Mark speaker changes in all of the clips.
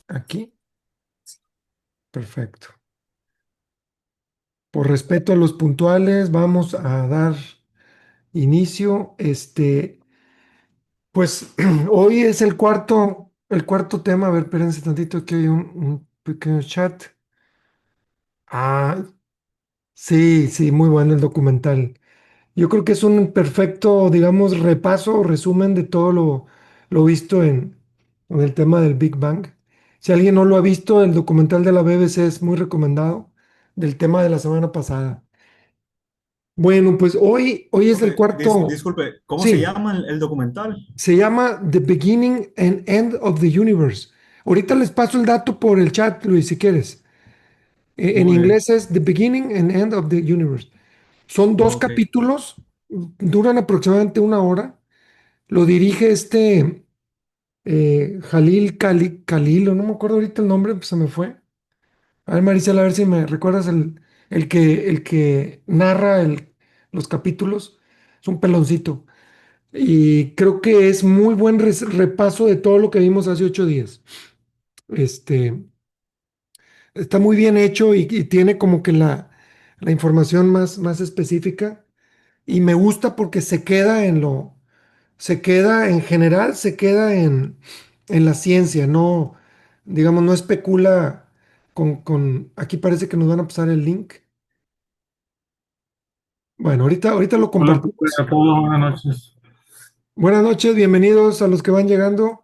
Speaker 1: Aquí, perfecto. Por respeto a los puntuales, vamos a dar inicio. Pues hoy es el cuarto tema. A ver, espérense tantito, aquí hay un pequeño chat. Ah, sí, sí, muy bueno el documental. Yo creo que es un perfecto, digamos, repaso o resumen de todo lo visto en el tema del Big Bang. Si alguien no lo ha visto, el documental de la BBC es muy recomendado del tema de la semana pasada. Bueno, pues hoy es el cuarto,
Speaker 2: Disculpe, ¿cómo se
Speaker 1: sí,
Speaker 2: llama el documental?
Speaker 1: se llama The Beginning and End of the Universe. Ahorita les paso el dato por el chat, Luis, si quieres. En
Speaker 2: Muy bien.
Speaker 1: inglés es The Beginning and End of the Universe. Son dos
Speaker 2: Ok.
Speaker 1: capítulos, duran aproximadamente una hora. Lo dirige Jalil Khalil, o no me acuerdo ahorita el nombre, pues se me fue. A ver, Maricela, a ver si me recuerdas el que narra los capítulos. Es un peloncito. Y creo que es muy buen repaso de todo lo que vimos hace 8 días. Este, Está muy bien hecho y tiene como que la información más específica. Y me gusta porque se queda en general, se queda en la ciencia, no, digamos, no especula aquí parece que nos van a pasar el link. Bueno, ahorita lo
Speaker 3: Hola
Speaker 1: compartimos.
Speaker 3: a todos, buenas noches.
Speaker 1: Buenas noches, bienvenidos a los que van llegando.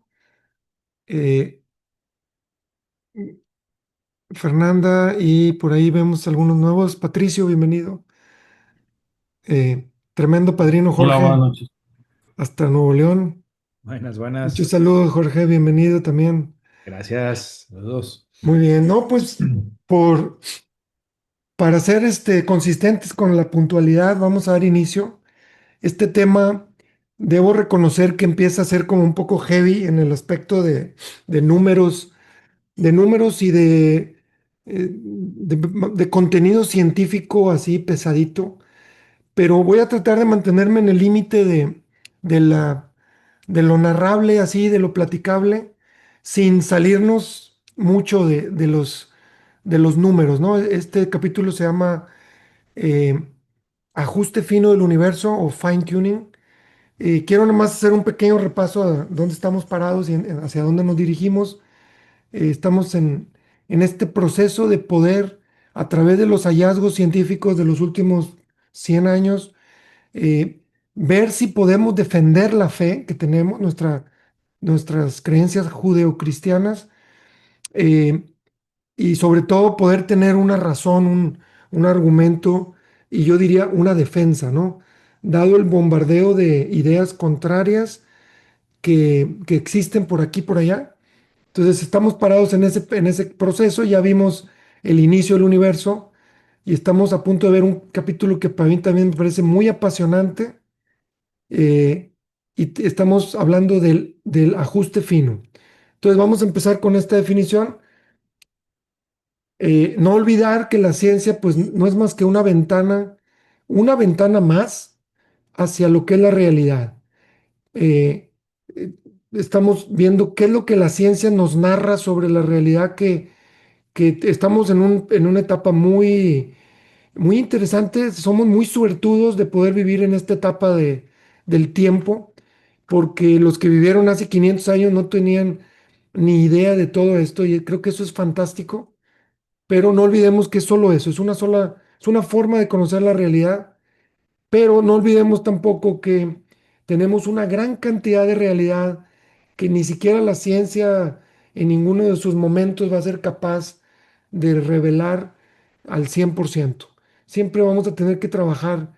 Speaker 1: Eh, Fernanda, y por ahí vemos algunos nuevos. Patricio, bienvenido. Tremendo padrino
Speaker 3: Hola, buenas
Speaker 1: Jorge,
Speaker 3: noches.
Speaker 1: hasta Nuevo León.
Speaker 4: Buenas,
Speaker 1: Muchos
Speaker 4: buenas.
Speaker 1: saludos, Jorge, bienvenido también.
Speaker 4: Gracias, los dos.
Speaker 1: Muy bien, no, pues por para ser consistentes con la puntualidad, vamos a dar inicio. Este tema, debo reconocer que empieza a ser como un poco heavy en el aspecto de números, y de contenido científico así pesadito, pero voy a tratar de mantenerme en el límite de la, de lo narrable, así, de lo platicable, sin salirnos mucho de los números, ¿no? Este capítulo se llama eh, Ajuste fino del universo o fine tuning. Quiero nomás hacer un pequeño repaso a dónde estamos parados y hacia dónde nos dirigimos. Estamos en este proceso de poder, a través de los hallazgos científicos de los últimos 100 años, eh, ver si podemos defender la fe que tenemos, nuestras creencias judeocristianas, eh, y sobre todo poder tener una razón, un argumento y yo diría una defensa, ¿no? Dado el bombardeo de ideas contrarias que existen por aquí y por allá. Entonces estamos parados en ese proceso, ya vimos el inicio del universo y estamos a punto de ver un capítulo que para mí también me parece muy apasionante, eh, estamos hablando del ajuste fino. Entonces vamos a empezar con esta definición. No olvidar que la ciencia pues no es más que una ventana más hacia lo que es la realidad. Eh, eh, Estamos viendo qué es lo que la ciencia nos narra sobre la realidad que estamos en una etapa muy, muy interesante. Somos muy suertudos de poder vivir en esta etapa del tiempo, porque los que vivieron hace 500 años no tenían ni idea de todo esto y creo que eso es fantástico. Pero no olvidemos que es solo eso, es una forma de conocer la realidad, pero no olvidemos tampoco que tenemos una gran cantidad de realidad que ni siquiera la ciencia en ninguno de sus momentos va a ser capaz de revelar al 100%. Siempre vamos a tener que trabajar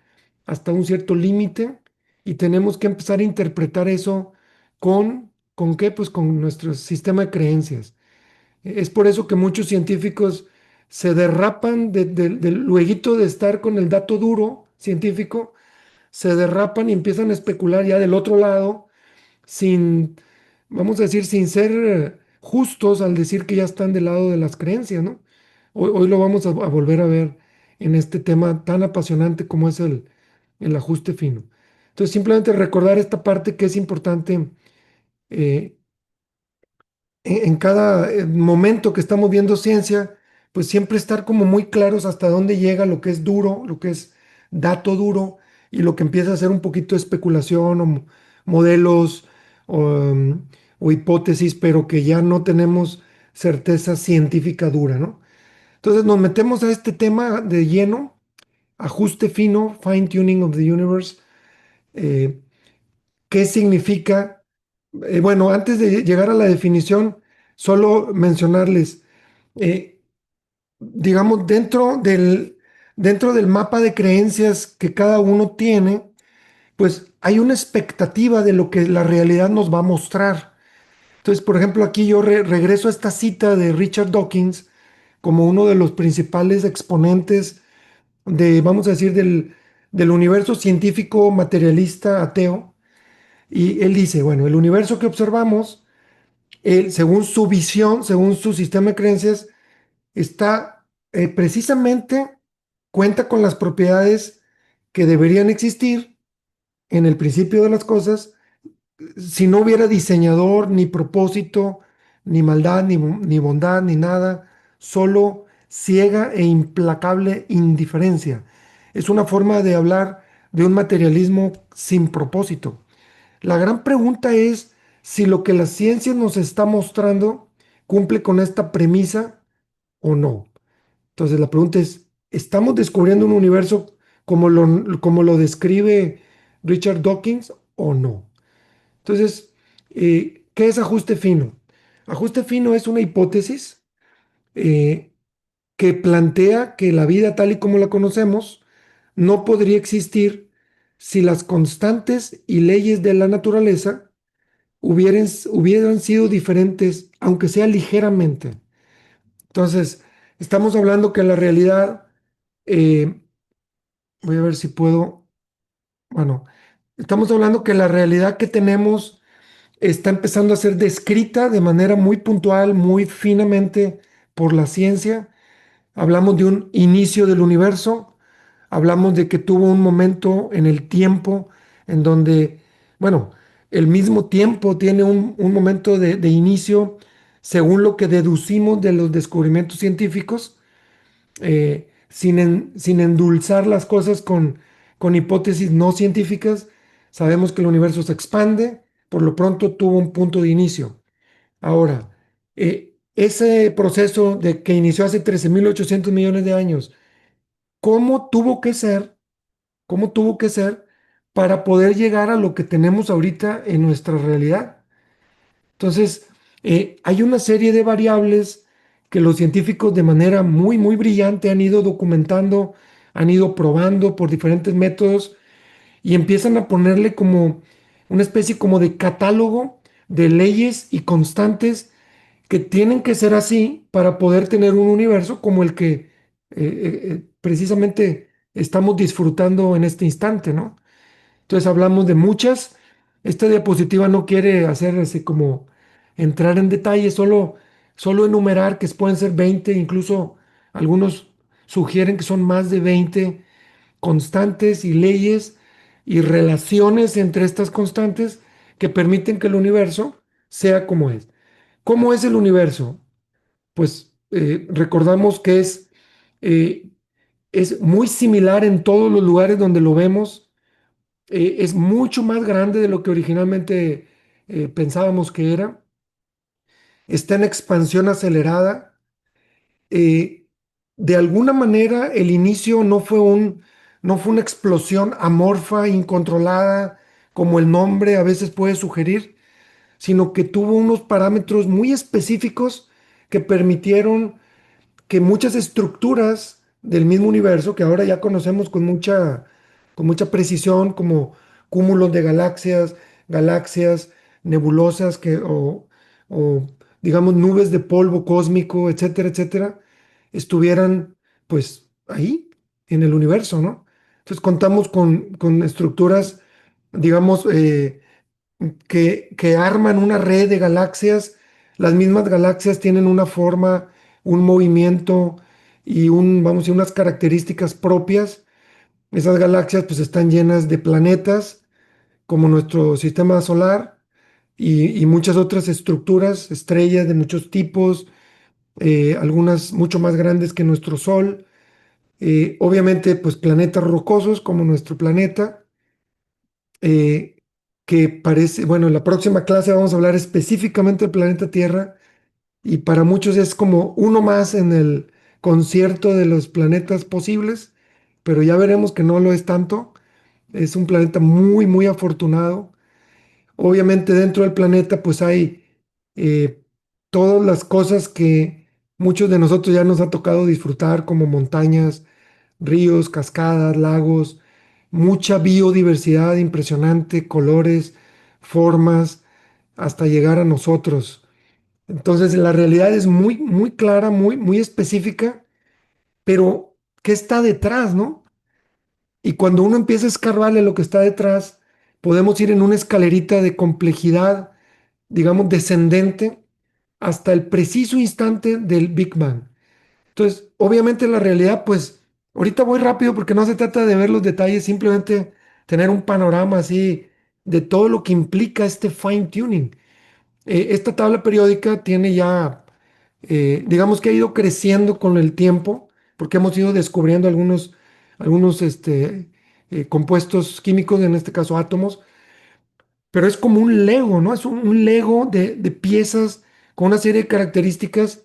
Speaker 1: hasta un cierto límite y tenemos que empezar a interpretar eso ¿con qué? Pues con nuestro sistema de creencias. Es por eso que muchos científicos se derrapan lueguito de estar con el dato duro científico, se derrapan y empiezan a especular ya del otro lado, sin, vamos a decir, sin ser justos al decir que ya están del lado de las creencias, ¿no? Hoy lo vamos a volver a ver en este tema tan apasionante como es el ajuste fino. Entonces, simplemente recordar esta parte que es importante, eh, en cada momento que estamos viendo ciencia, pues siempre estar como muy claros hasta dónde llega lo que es duro, lo que es dato duro y lo que empieza a ser un poquito de especulación o modelos o, o hipótesis, pero que ya no tenemos certeza científica dura, ¿no? Entonces nos metemos a este tema de lleno, ajuste fino, fine tuning of the universe. eh, ¿Qué significa? Bueno, antes de llegar a la definición, solo mencionarles, eh, digamos, dentro del mapa de creencias que cada uno tiene, pues hay una expectativa de lo que la realidad nos va a mostrar. Entonces, por ejemplo, aquí yo regreso a esta cita de Richard Dawkins como uno de los principales exponentes de, vamos a decir, del universo científico materialista ateo. Y él dice, bueno, el universo que observamos, según su visión, según su sistema de creencias, está precisamente, cuenta con las propiedades que deberían existir en el principio de las cosas si no hubiera diseñador, ni propósito, ni maldad, ni bondad, ni nada, solo ciega e implacable indiferencia. Es una forma de hablar de un materialismo sin propósito. La gran pregunta es si lo que la ciencia nos está mostrando cumple con esta premisa o no. Entonces la pregunta es, ¿estamos descubriendo un universo como lo describe Richard Dawkins o no? Entonces, ¿qué es ajuste fino? Ajuste fino es una hipótesis eh, que plantea que la vida tal y como la conocemos no podría existir si las constantes y leyes de la naturaleza hubieran sido diferentes, aunque sea ligeramente. Entonces, estamos hablando que la realidad, eh, voy a ver si puedo, bueno, estamos hablando que la realidad que tenemos está empezando a ser descrita de manera muy puntual, muy finamente por la ciencia. Hablamos de un inicio del universo, hablamos de que tuvo un momento en el tiempo en donde, bueno, el mismo tiempo tiene un momento de inicio según lo que deducimos de los descubrimientos científicos, sin endulzar las cosas con hipótesis no científicas. Sabemos que el universo se expande, por lo pronto tuvo un punto de inicio. Ahora, ese proceso de que inició hace 13.800 millones de años, ¿cómo tuvo que ser? ¿Cómo tuvo que ser para poder llegar a lo que tenemos ahorita en nuestra realidad? Entonces, hay una serie de variables que los científicos de manera muy, muy brillante han ido documentando, han ido probando por diferentes métodos y empiezan a ponerle como una especie como de catálogo de leyes y constantes que tienen que ser así para poder tener un universo como el que precisamente estamos disfrutando en este instante, ¿no? Entonces hablamos de muchas. Esta diapositiva no quiere hacer así como entrar en detalle, solo enumerar que pueden ser 20, incluso algunos sugieren que son más de 20 constantes y leyes y relaciones entre estas constantes que permiten que el universo sea como es. ¿Cómo es el universo? Pues recordamos que eh, es muy similar en todos los lugares donde lo vemos. Es mucho más grande de lo que originalmente pensábamos que era. Está en expansión acelerada. eh, de alguna manera el inicio no fue una explosión amorfa, incontrolada, como el nombre a veces puede sugerir, sino que tuvo unos parámetros muy específicos que permitieron que muchas estructuras del mismo universo, que ahora ya conocemos con mucha precisión, como cúmulos de galaxias nebulosas o, digamos, nubes de polvo cósmico, etcétera, etcétera, estuvieran pues ahí en el universo, ¿no? Entonces contamos con estructuras, digamos, que arman una red de galaxias. Las mismas galaxias tienen una forma, un movimiento y vamos a decir, unas características propias. Esas galaxias pues están llenas de planetas, como nuestro sistema solar, y muchas otras estructuras, estrellas de muchos tipos, algunas mucho más grandes que nuestro Sol. Obviamente, pues planetas rocosos como nuestro planeta, eh, que parece, bueno, en la próxima clase vamos a hablar específicamente del planeta Tierra y para muchos es como uno más en el concierto de los planetas posibles, pero ya veremos que no lo es tanto. Es un planeta muy, muy afortunado. Obviamente dentro del planeta pues hay eh, todas las cosas que muchos de nosotros ya nos ha tocado disfrutar, como montañas, ríos, cascadas, lagos, mucha biodiversidad impresionante, colores, formas, hasta llegar a nosotros. Entonces la realidad es muy, muy clara, muy, muy específica, pero ¿qué está detrás, no? Y cuando uno empieza a escarbarle lo que está detrás, podemos ir en una escalerita de complejidad, digamos, descendente, hasta el preciso instante del Big Bang. Entonces, obviamente la realidad, pues, ahorita voy rápido porque no se trata de ver los detalles, simplemente tener un panorama así de todo lo que implica este fine tuning. Esta tabla periódica tiene ya, digamos que ha ido creciendo con el tiempo, porque hemos ido descubriendo algunos compuestos químicos, en este caso átomos, pero es como un Lego, ¿no? Es un Lego de piezas con una serie de características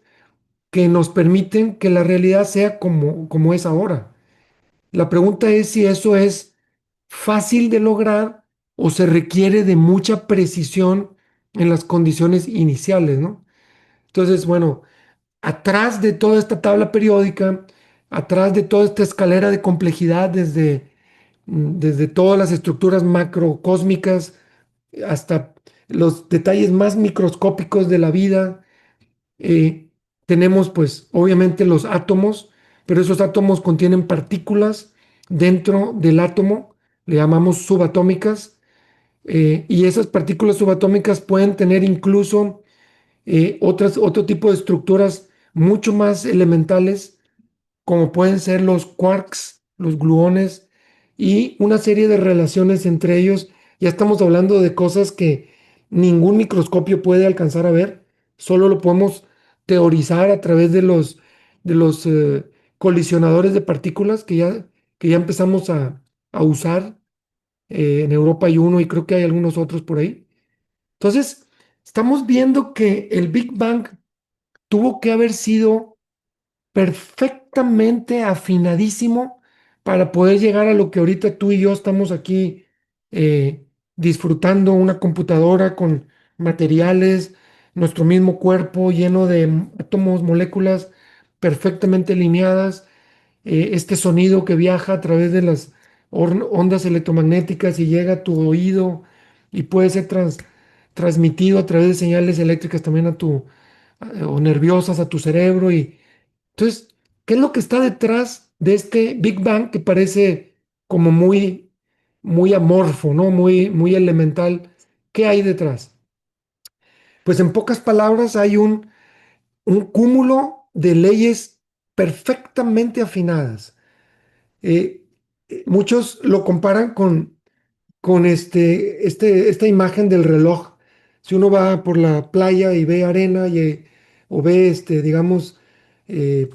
Speaker 1: que nos permiten que la realidad sea como es ahora. La pregunta es si eso es fácil de lograr o se requiere de mucha precisión en las condiciones iniciales, ¿no? Entonces, bueno, atrás de toda esta tabla periódica, atrás de toda esta escalera de complejidad desde todas las estructuras macrocósmicas hasta los detalles más microscópicos de la vida, eh, tenemos pues obviamente los átomos, pero esos átomos contienen partículas dentro del átomo, le llamamos subatómicas, y esas partículas subatómicas pueden tener incluso otro tipo de estructuras mucho más elementales, como pueden ser los quarks, los gluones y una serie de relaciones entre ellos. Ya estamos hablando de cosas que ningún microscopio puede alcanzar a ver, solo lo podemos teorizar a través de los colisionadores de partículas que ya empezamos a usar. En Europa hay uno y creo que hay algunos otros por ahí. Entonces, estamos viendo que el Big Bang tuvo que haber sido perfectamente afinadísimo para poder llegar a lo que ahorita tú y yo estamos aquí disfrutando, una computadora con materiales, nuestro mismo cuerpo lleno de átomos, moléculas perfectamente alineadas, este sonido que viaja a través de las ondas electromagnéticas y llega a tu oído y puede ser transmitido a través de señales eléctricas también o nerviosas a tu cerebro. Y entonces, ¿qué es lo que está detrás de este Big Bang que parece como muy, muy amorfo, ¿no? Muy, muy elemental? ¿Qué hay detrás? Pues en pocas palabras hay un cúmulo de leyes perfectamente afinadas. Eh, Muchos lo comparan con esta imagen del reloj. Si uno va por la playa y ve arena o ve, digamos, eh,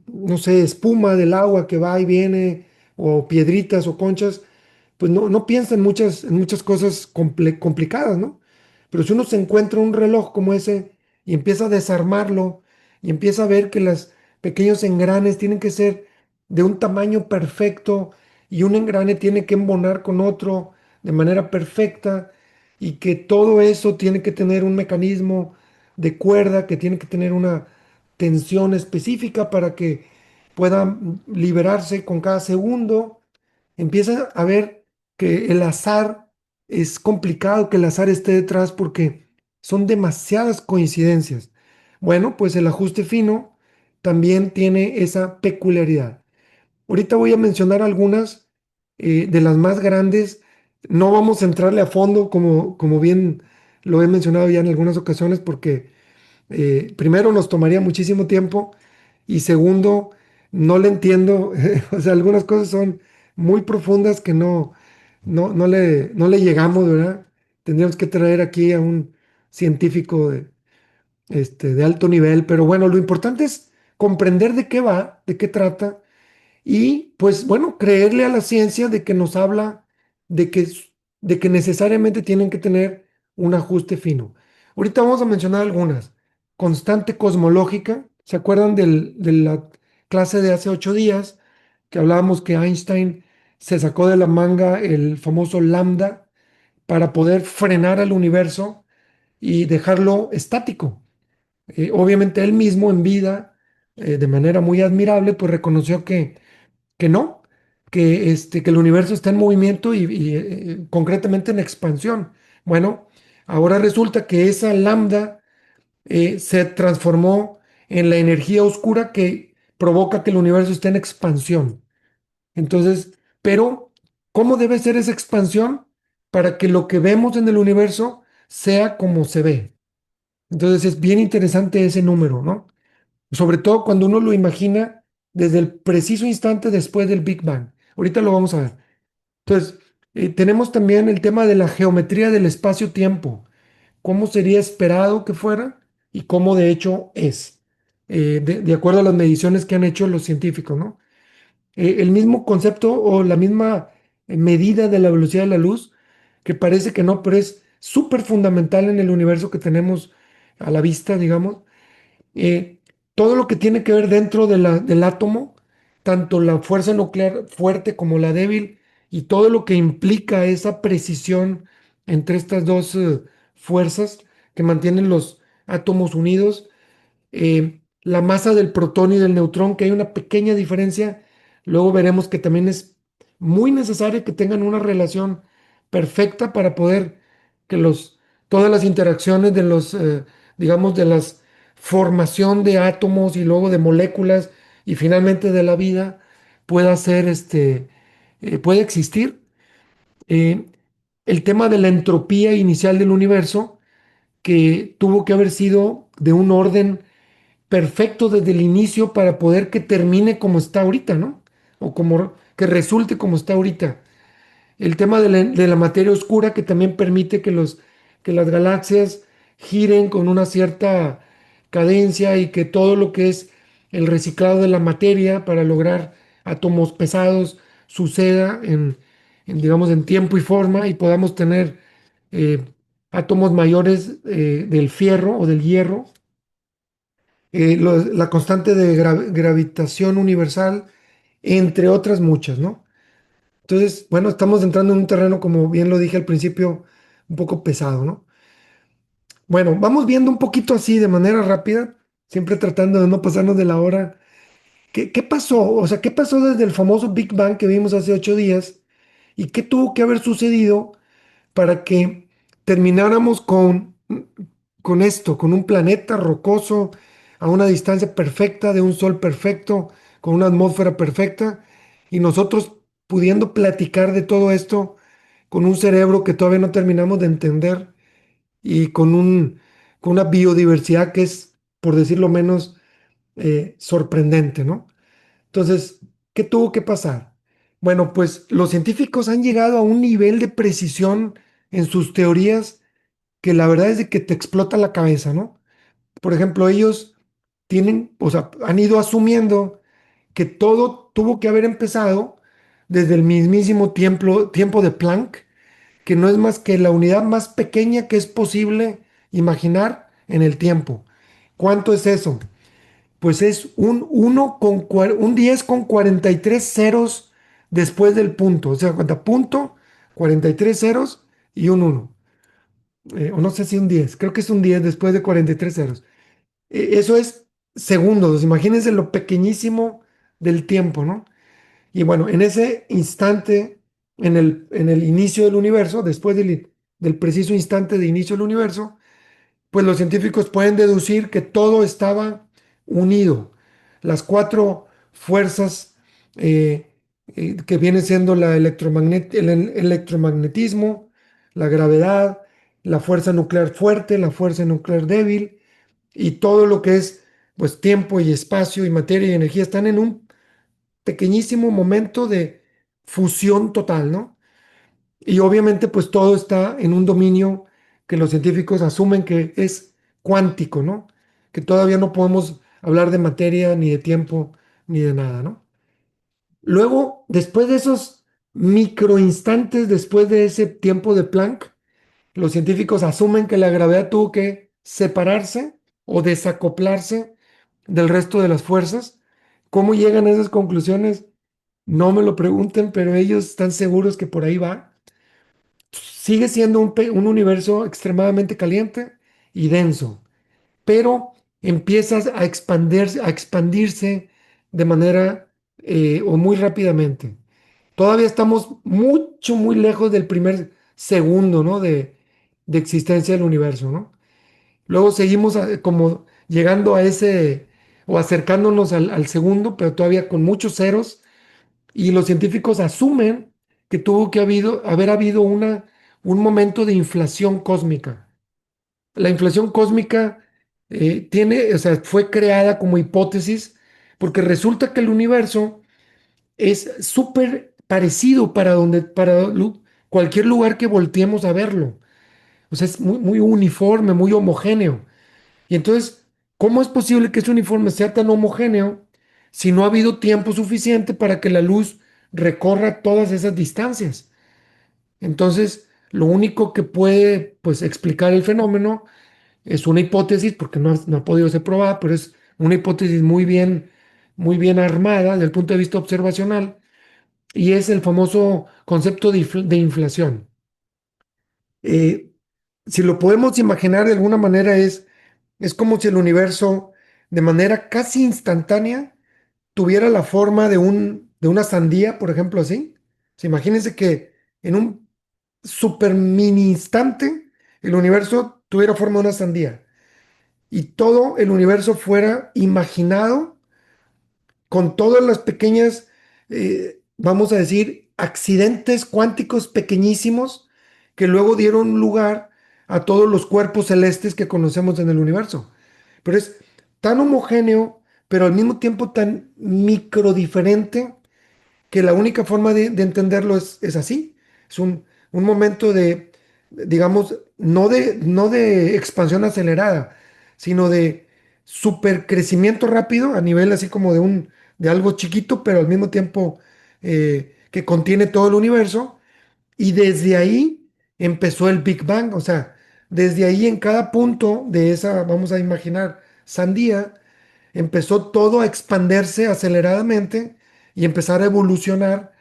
Speaker 1: no sé, espuma del agua que va y viene, o piedritas o conchas, pues no piensa en muchas cosas complicadas, ¿no? Pero si uno se encuentra un reloj como ese y empieza a desarmarlo y empieza a ver que los pequeños engranes tienen que ser de un tamaño perfecto y un engrane tiene que embonar con otro de manera perfecta y que todo eso tiene que tener un mecanismo de cuerda, que tiene que tener una tensión específica para que pueda liberarse con cada segundo. Empieza a ver que el azar es complicado, que el azar esté detrás porque son demasiadas coincidencias. Bueno, pues el ajuste fino también tiene esa peculiaridad. Ahorita voy a mencionar algunas de las más grandes. No vamos a entrarle a fondo, como bien lo he mencionado ya en algunas ocasiones, porque primero nos tomaría muchísimo tiempo y segundo, no le entiendo. O sea, algunas cosas son muy profundas que no le llegamos, ¿verdad? Tendríamos que traer aquí a científico de alto nivel, pero bueno, lo importante es comprender de qué va, de qué trata y pues bueno, creerle a la ciencia de que nos habla de que, de que necesariamente tienen que tener un ajuste fino. Ahorita vamos a mencionar algunas. Constante cosmológica, ¿se acuerdan de la clase de hace 8 días que hablábamos que Einstein se sacó de la manga el famoso lambda para poder frenar al universo y dejarlo estático? Obviamente él mismo en vida, de manera muy admirable, pues reconoció que no, que el universo está en movimiento y concretamente en expansión. Bueno, ahora resulta que esa lambda se transformó en la energía oscura que provoca que el universo esté en expansión. Entonces, pero, ¿cómo debe ser esa expansión para que lo que vemos en el universo sea como se ve? Entonces es bien interesante ese número, ¿no? Sobre todo cuando uno lo imagina desde el preciso instante después del Big Bang. Ahorita lo vamos a ver. Entonces, tenemos también el tema de la geometría del espacio-tiempo. ¿Cómo sería esperado que fuera y cómo de hecho es? De acuerdo a las mediciones que han hecho los científicos, ¿no? El mismo concepto o la misma medida de la velocidad de la luz, que parece que no, pero es súper fundamental en el universo que tenemos a la vista, digamos. eh, Todo lo que tiene que ver dentro del átomo, tanto la fuerza nuclear fuerte como la débil, y todo lo que implica esa precisión entre estas dos fuerzas que mantienen los átomos unidos, la masa del protón y del neutrón, que hay una pequeña diferencia. Luego veremos que también es muy necesario que tengan una relación perfecta para poder que todas las interacciones digamos, de las formación de átomos y luego de moléculas y finalmente de la vida pueda ser, puede existir. Eh, el tema de la entropía inicial del universo, que tuvo que haber sido de un orden perfecto desde el inicio para poder que termine como está ahorita, ¿no? O como que resulte como está ahorita. El tema de la materia oscura que también permite que las galaxias giren con una cierta cadencia y que todo lo que es el reciclado de la materia para lograr átomos pesados suceda digamos, en tiempo y forma y podamos tener eh, átomos mayores del fierro o del hierro. La constante de gravitación universal, entre otras muchas, ¿no? Entonces, bueno, estamos entrando en un terreno, como bien lo dije al principio, un poco pesado, ¿no? Bueno, vamos viendo un poquito así de manera rápida, siempre tratando de no pasarnos de la hora. ¿Qué pasó? O sea, ¿qué pasó desde el famoso Big Bang que vimos hace 8 días? ¿Y qué tuvo que haber sucedido para que termináramos con esto, con un planeta rocoso a una distancia perfecta de un sol perfecto, con una atmósfera perfecta, y nosotros pudiendo platicar de todo esto con un cerebro que todavía no terminamos de entender y con una biodiversidad que es, por decirlo menos, sorprendente, ¿no? Entonces, ¿qué tuvo que pasar? Bueno, pues los científicos han llegado a un nivel de precisión en sus teorías que la verdad es de que te explota la cabeza, ¿no? Por ejemplo, ellos o sea, han ido asumiendo que todo tuvo que haber empezado desde el mismísimo tiempo de Planck, que no es más que la unidad más pequeña que es posible imaginar en el tiempo. ¿Cuánto es eso? Pues es un 10 con 43 ceros después del punto. O sea, cuenta punto, 43 ceros y un uno. O no sé si un 10, creo que es un 10 después de 43 ceros. Eso es segundos, imagínense lo pequeñísimo del tiempo, ¿no? Y bueno, en ese instante, en el inicio del universo, después del preciso instante de inicio del universo, pues los científicos pueden deducir que todo estaba unido. Las cuatro fuerzas que viene siendo el electromagnetismo, la gravedad, la fuerza nuclear fuerte, la fuerza nuclear débil y todo lo que es pues tiempo y espacio y materia y energía están en un pequeñísimo momento de fusión total, ¿no? Y obviamente pues todo está en un dominio que los científicos asumen que es cuántico, ¿no? Que todavía no podemos hablar de materia, ni de tiempo, ni de nada, ¿no? Luego, después de esos microinstantes, después de ese tiempo de Planck, los científicos asumen que la gravedad tuvo que separarse o desacoplarse del resto de las fuerzas. ¿Cómo llegan a esas conclusiones? No me lo pregunten, pero ellos están seguros que por ahí va. Sigue siendo un universo extremadamente caliente y denso, pero empiezas a expandirse de manera o muy rápidamente. Todavía estamos mucho, muy lejos del primer segundo, ¿no? De existencia del universo, ¿no? Luego seguimos como llegando a ese o acercándonos al segundo, pero todavía con muchos ceros, y los científicos asumen que tuvo que haber habido un momento de inflación cósmica. La inflación cósmica o sea, fue creada como hipótesis porque resulta que el universo es súper parecido cualquier lugar que volteemos a verlo. O sea, es muy, muy uniforme, muy homogéneo. Y entonces, ¿cómo es posible que ese uniforme sea tan homogéneo si no ha habido tiempo suficiente para que la luz recorra todas esas distancias? Entonces, lo único que puede, pues, explicar el fenómeno es una hipótesis, porque no ha podido ser probada, pero es una hipótesis muy bien armada desde el punto de vista observacional, y es el famoso concepto de inflación. Eh, si lo podemos imaginar de alguna manera, es como si el universo, de manera casi instantánea, tuviera la forma de una sandía, por ejemplo, así. O sea, imagínense que en un super mini instante el universo tuviera forma de una sandía y todo el universo fuera imaginado con todas las pequeñas, vamos a decir, accidentes cuánticos pequeñísimos que luego dieron lugar a todos los cuerpos celestes que conocemos en el universo. Pero es tan homogéneo, pero al mismo tiempo tan microdiferente que la única forma de entenderlo es así. Es un momento digamos, no de expansión acelerada, sino de supercrecimiento rápido a nivel así como de algo chiquito, pero al mismo tiempo que contiene todo el universo. Y desde ahí empezó el Big Bang. O sea, desde ahí en cada punto de esa, vamos a imaginar, sandía, empezó todo a expandirse aceleradamente y empezar a evolucionar,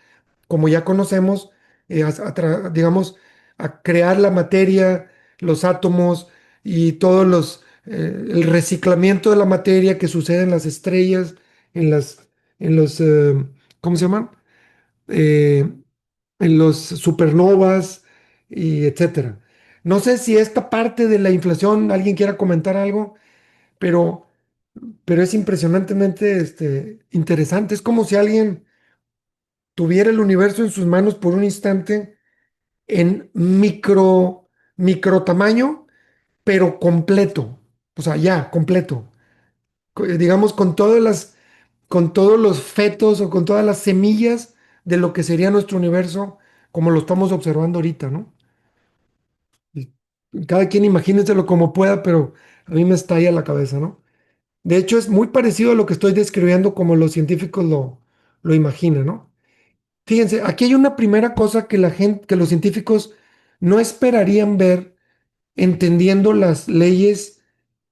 Speaker 1: como ya conocemos, digamos, a crear la materia, los átomos y el reciclamiento de la materia que sucede en las estrellas, en en los, ¿cómo se llaman? Eh, en los supernovas y etcétera. No sé si esta parte de la inflación alguien quiera comentar algo, pero es impresionantemente interesante. Es como si alguien tuviera el universo en sus manos por un instante en micro tamaño, pero completo. O sea, ya, completo. Digamos, con todos los fetos o con todas las semillas de lo que sería nuestro universo, como lo estamos observando ahorita, ¿no? Y cada quien imagínenselo como pueda, pero a mí me estalla la cabeza, ¿no? De hecho, es muy parecido a lo que estoy describiendo como los científicos lo imaginan, ¿no? Fíjense, aquí hay una primera cosa que los científicos no esperarían ver entendiendo las leyes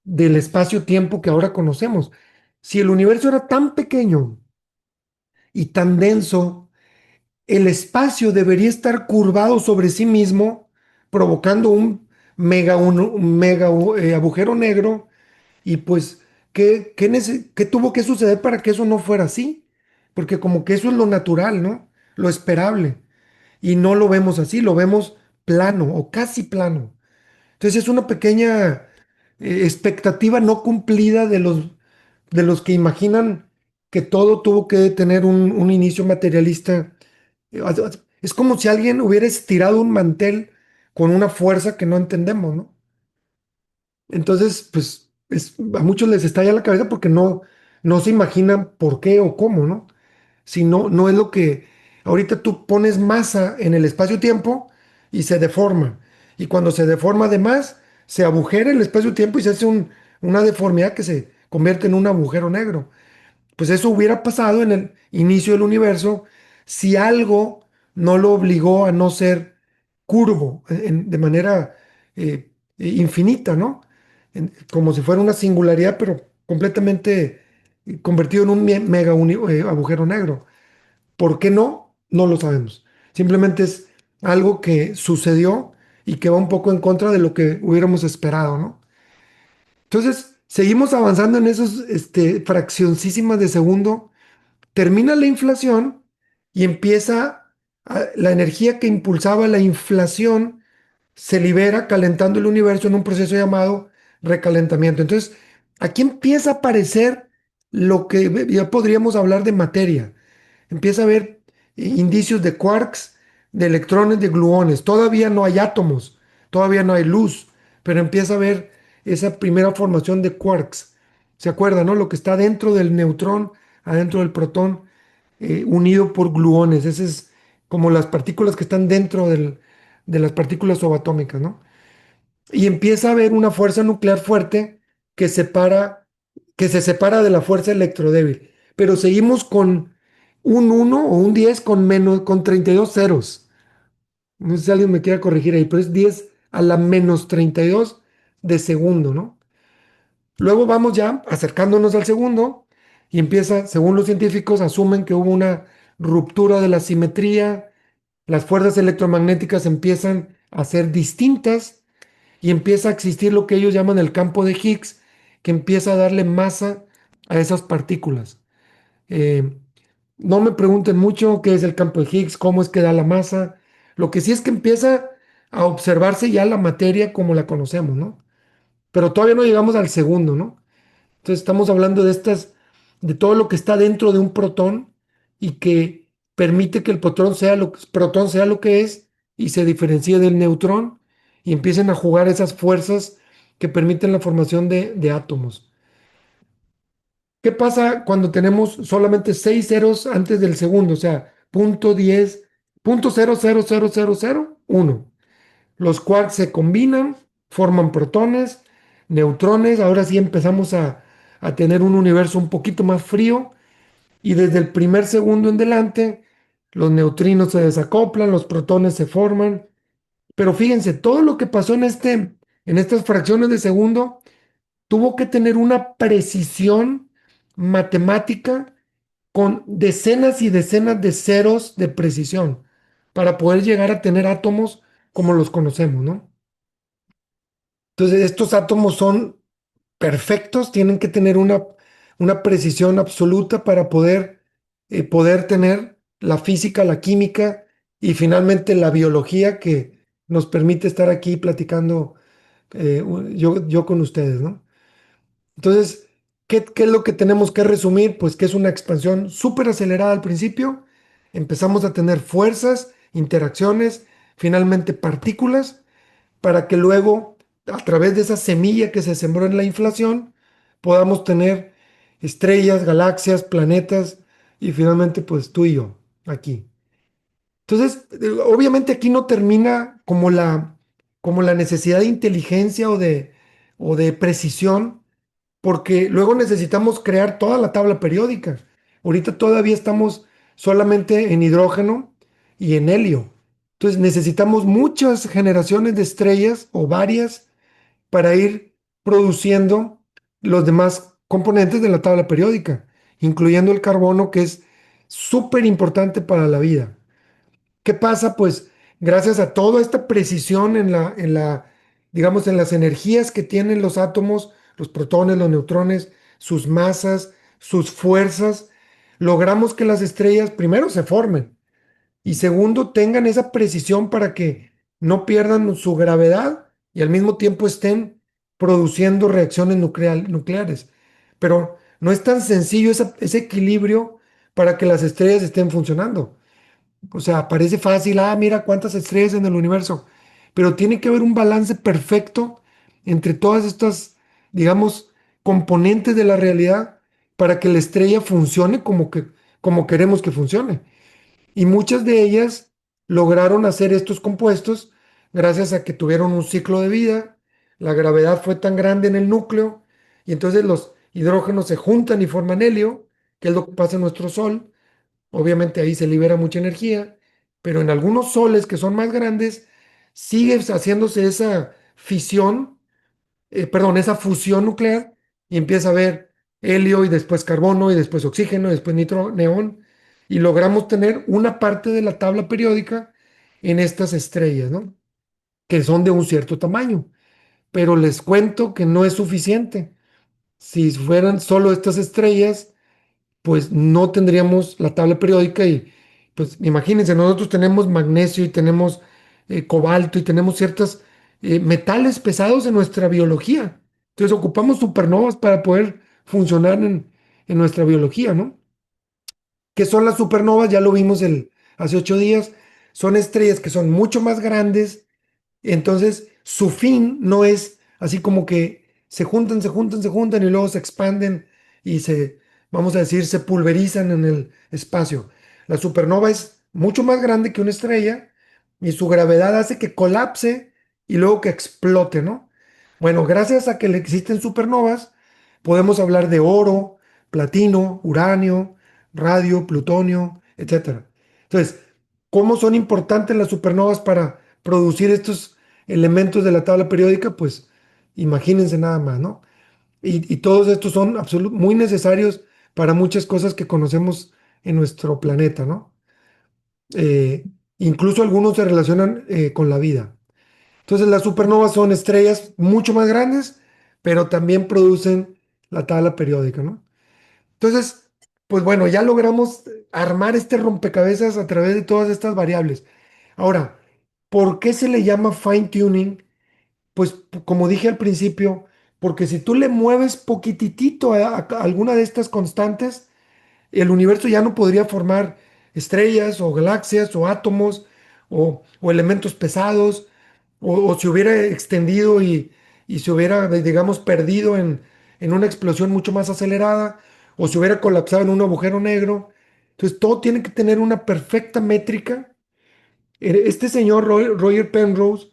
Speaker 1: del espacio-tiempo que ahora conocemos. Si el universo era tan pequeño y tan denso, el espacio debería estar curvado sobre sí mismo, provocando un mega agujero negro. Y pues, ¿qué tuvo que suceder para que eso no fuera así? Porque como que eso es lo natural, ¿no? Lo esperable. Y no lo vemos así, lo vemos plano o casi plano. Entonces es una pequeña expectativa no cumplida de los que imaginan que todo tuvo que tener un inicio materialista. Es como si alguien hubiera estirado un mantel con una fuerza que no entendemos, ¿no? Entonces, pues a muchos les estalla la cabeza porque no se imaginan por qué o cómo, ¿no? Si no es lo que ahorita tú pones masa en el espacio-tiempo y se deforma. Y cuando se deforma de más, se agujera el espacio-tiempo y se hace una deformidad que se convierte en un agujero negro. Pues eso hubiera pasado en el inicio del universo si algo no lo obligó a no ser curvo de manera infinita, ¿no? Como si fuera una singularidad, pero completamente convertido en un mega agujero negro. ¿Por qué no? No lo sabemos. Simplemente es algo que sucedió y que va un poco en contra de lo que hubiéramos esperado, ¿no? Entonces, seguimos avanzando en esos fraccioncísimas de segundo. Termina la inflación y empieza la energía que impulsaba la inflación se libera calentando el universo en un proceso llamado recalentamiento. Entonces, aquí empieza a aparecer lo que ya podríamos hablar de materia. Empieza a haber indicios de quarks, de electrones, de gluones. Todavía no hay átomos, todavía no hay luz, pero empieza a haber esa primera formación de quarks. ¿Se acuerdan, no? Lo que está dentro del neutrón, adentro del protón, unido por gluones. Ese es como las partículas que están dentro de las partículas subatómicas, ¿no? Y empieza a haber una fuerza nuclear fuerte que que se separa de la fuerza electrodébil. Pero seguimos con un 1 o un 10 con 32 ceros. No sé si alguien me quiera corregir ahí, pero es 10 a la menos 32 de segundo, ¿no? Luego vamos ya acercándonos al segundo y empieza, según los científicos, asumen que hubo una ruptura de la simetría, las fuerzas electromagnéticas empiezan a ser distintas y empieza a existir lo que ellos llaman el campo de Higgs, que empieza a darle masa a esas partículas. Eh, no me pregunten mucho qué es el campo de Higgs, cómo es que da la masa. Lo que sí es que empieza a observarse ya la materia como la conocemos, ¿no? Pero todavía no llegamos al segundo, ¿no? Entonces estamos hablando de todo lo que está dentro de un protón y que permite que el protón sea lo que es y se diferencie del neutrón y empiecen a jugar esas fuerzas que permiten la formación de átomos. ¿Qué pasa cuando tenemos solamente 6 ceros antes del segundo? O sea, punto 10, punto 0,00001. Los quarks se combinan, forman protones, neutrones. Ahora sí empezamos a tener un universo un poquito más frío y desde el primer segundo en delante, los neutrinos se desacoplan, los protones se forman. Pero fíjense, todo lo que pasó en estas fracciones de segundo tuvo que tener una precisión matemática con decenas y decenas de ceros de precisión para poder llegar a tener átomos como los conocemos, ¿no? Entonces, estos átomos son perfectos, tienen que tener una precisión absoluta para poder tener la física, la química y finalmente la biología que nos permite estar aquí platicando yo con ustedes, ¿no? Entonces, ¿qué es lo que tenemos que resumir? Pues que es una expansión súper acelerada al principio. Empezamos a tener fuerzas, interacciones, finalmente partículas para que luego, a través de esa semilla que se sembró en la inflación, podamos tener estrellas, galaxias, planetas y finalmente pues tú y yo aquí. Entonces, obviamente aquí no termina como la necesidad de inteligencia o de precisión, porque luego necesitamos crear toda la tabla periódica. Ahorita todavía estamos solamente en hidrógeno y en helio. Entonces necesitamos muchas generaciones de estrellas o varias para ir produciendo los demás componentes de la tabla periódica, incluyendo el carbono, que es súper importante para la vida. ¿Qué pasa? Pues gracias a toda esta precisión digamos, en las energías que tienen los átomos, los protones, los neutrones, sus masas, sus fuerzas, logramos que las estrellas primero se formen y segundo tengan esa precisión para que no pierdan su gravedad y al mismo tiempo estén produciendo reacciones nucleares. Pero no es tan sencillo ese equilibrio para que las estrellas estén funcionando. O sea, parece fácil, mira cuántas estrellas en el universo, pero tiene que haber un balance perfecto entre todas estas, digamos, componentes de la realidad para que la estrella funcione como queremos que funcione. Y muchas de ellas lograron hacer estos compuestos gracias a que tuvieron un ciclo de vida, la gravedad fue tan grande en el núcleo y entonces los hidrógenos se juntan y forman helio, que es lo que pasa en nuestro Sol. Obviamente ahí se libera mucha energía, pero en algunos soles que son más grandes sigue haciéndose esa fisión, perdón, esa fusión nuclear y empieza a haber helio y después carbono y después oxígeno y después nitro, neón y logramos tener una parte de la tabla periódica en estas estrellas, ¿no? Que son de un cierto tamaño, pero les cuento que no es suficiente. Si fueran solo estas estrellas, pues no tendríamos la tabla periódica y pues imagínense, nosotros tenemos magnesio y tenemos cobalto y tenemos ciertos metales pesados en nuestra biología. Entonces ocupamos supernovas para poder funcionar en nuestra biología, ¿no? ¿Qué son las supernovas? Ya lo vimos hace 8 días. Son estrellas que son mucho más grandes, entonces, su fin no es así como que se juntan, se juntan, se juntan y luego se expanden y vamos a decir, se pulverizan en el espacio. La supernova es mucho más grande que una estrella y su gravedad hace que colapse y luego que explote, ¿no? Bueno, gracias a que le existen supernovas, podemos hablar de oro, platino, uranio, radio, plutonio, etcétera. Entonces, ¿cómo son importantes las supernovas para producir estos elementos de la tabla periódica? Pues imagínense nada más, ¿no? Y todos estos son muy necesarios para muchas cosas que conocemos en nuestro planeta, ¿no? Eh, Incluso algunos se relacionan con la vida. Entonces las supernovas son estrellas mucho más grandes, pero también producen la tabla periódica, ¿no? Entonces, pues bueno, ya logramos armar este rompecabezas a través de todas estas variables. Ahora, ¿por qué se le llama fine tuning? Pues como dije al principio, porque si tú le mueves poquitito a alguna de estas constantes, el universo ya no podría formar estrellas o galaxias o átomos o elementos pesados o se hubiera extendido y se hubiera, digamos, perdido en una explosión mucho más acelerada o se hubiera colapsado en un agujero negro. Entonces todo tiene que tener una perfecta métrica. Este señor Roger Penrose,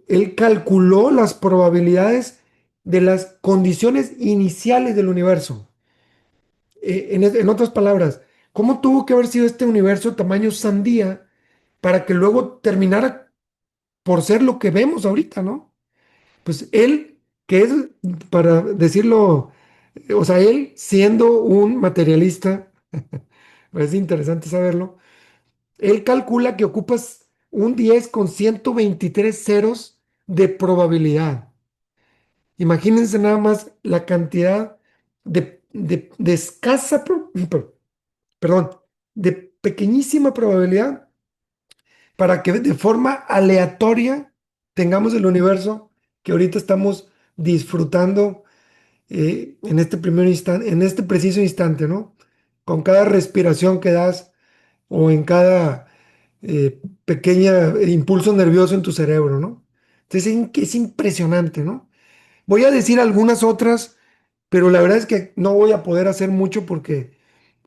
Speaker 1: él calculó las probabilidades de las condiciones iniciales del universo. En otras palabras, ¿cómo tuvo que haber sido este universo tamaño sandía para que luego terminara por ser lo que vemos ahorita, ¿no? Pues él, que es, para decirlo, o sea, él siendo un materialista, es interesante saberlo, él calcula que ocupas un 10 con 123 ceros de probabilidad. Imagínense nada más la cantidad de escasa, perdón, de pequeñísima probabilidad para que de forma aleatoria tengamos el universo que ahorita estamos disfrutando en este primer instante, en este preciso instante, ¿no? Con cada respiración que das o en cada pequeña impulso nervioso en tu cerebro, ¿no? Entonces es impresionante, ¿no? Voy a decir algunas otras, pero la verdad es que no voy a poder hacer mucho porque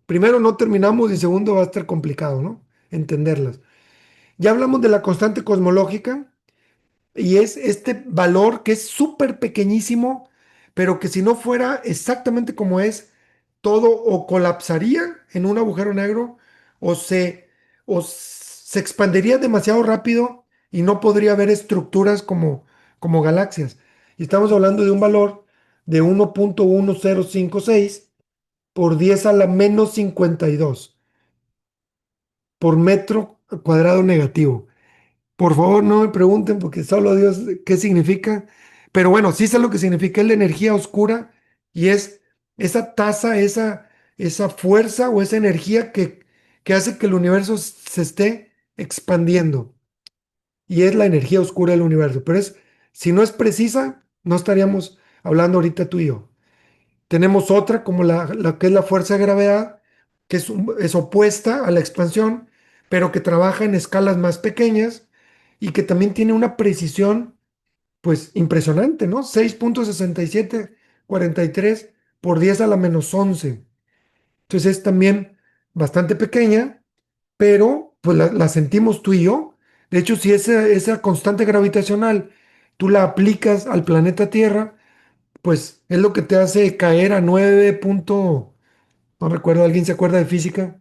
Speaker 1: primero no terminamos y segundo va a estar complicado, ¿no? Entenderlas. Ya hablamos de la constante cosmológica y es este valor que es súper pequeñísimo, pero que si no fuera exactamente como es, todo o colapsaría en un agujero negro o se expandiría demasiado rápido y no podría haber estructuras como galaxias. Y estamos hablando de un valor de 1.1056 por 10 a la menos 52 por metro cuadrado negativo. Por favor, no me pregunten porque solo Dios qué significa. Pero bueno, sí sé lo que significa, es la energía oscura y es esa tasa, esa fuerza o esa energía que hace que el universo se esté expandiendo. Y es la energía oscura del universo. Pero si no es precisa, no estaríamos hablando ahorita tú y yo. Tenemos otra como la que es la fuerza de gravedad, que es opuesta a la expansión, pero que trabaja en escalas más pequeñas y que también tiene una precisión, pues impresionante, ¿no? 6.6743 por 10 a la menos 11. Entonces es también bastante pequeña, pero pues la sentimos tú y yo. De hecho, si esa constante gravitacional tú la aplicas al planeta Tierra, pues es lo que te hace caer a 9 no recuerdo, ¿alguien se acuerda de física?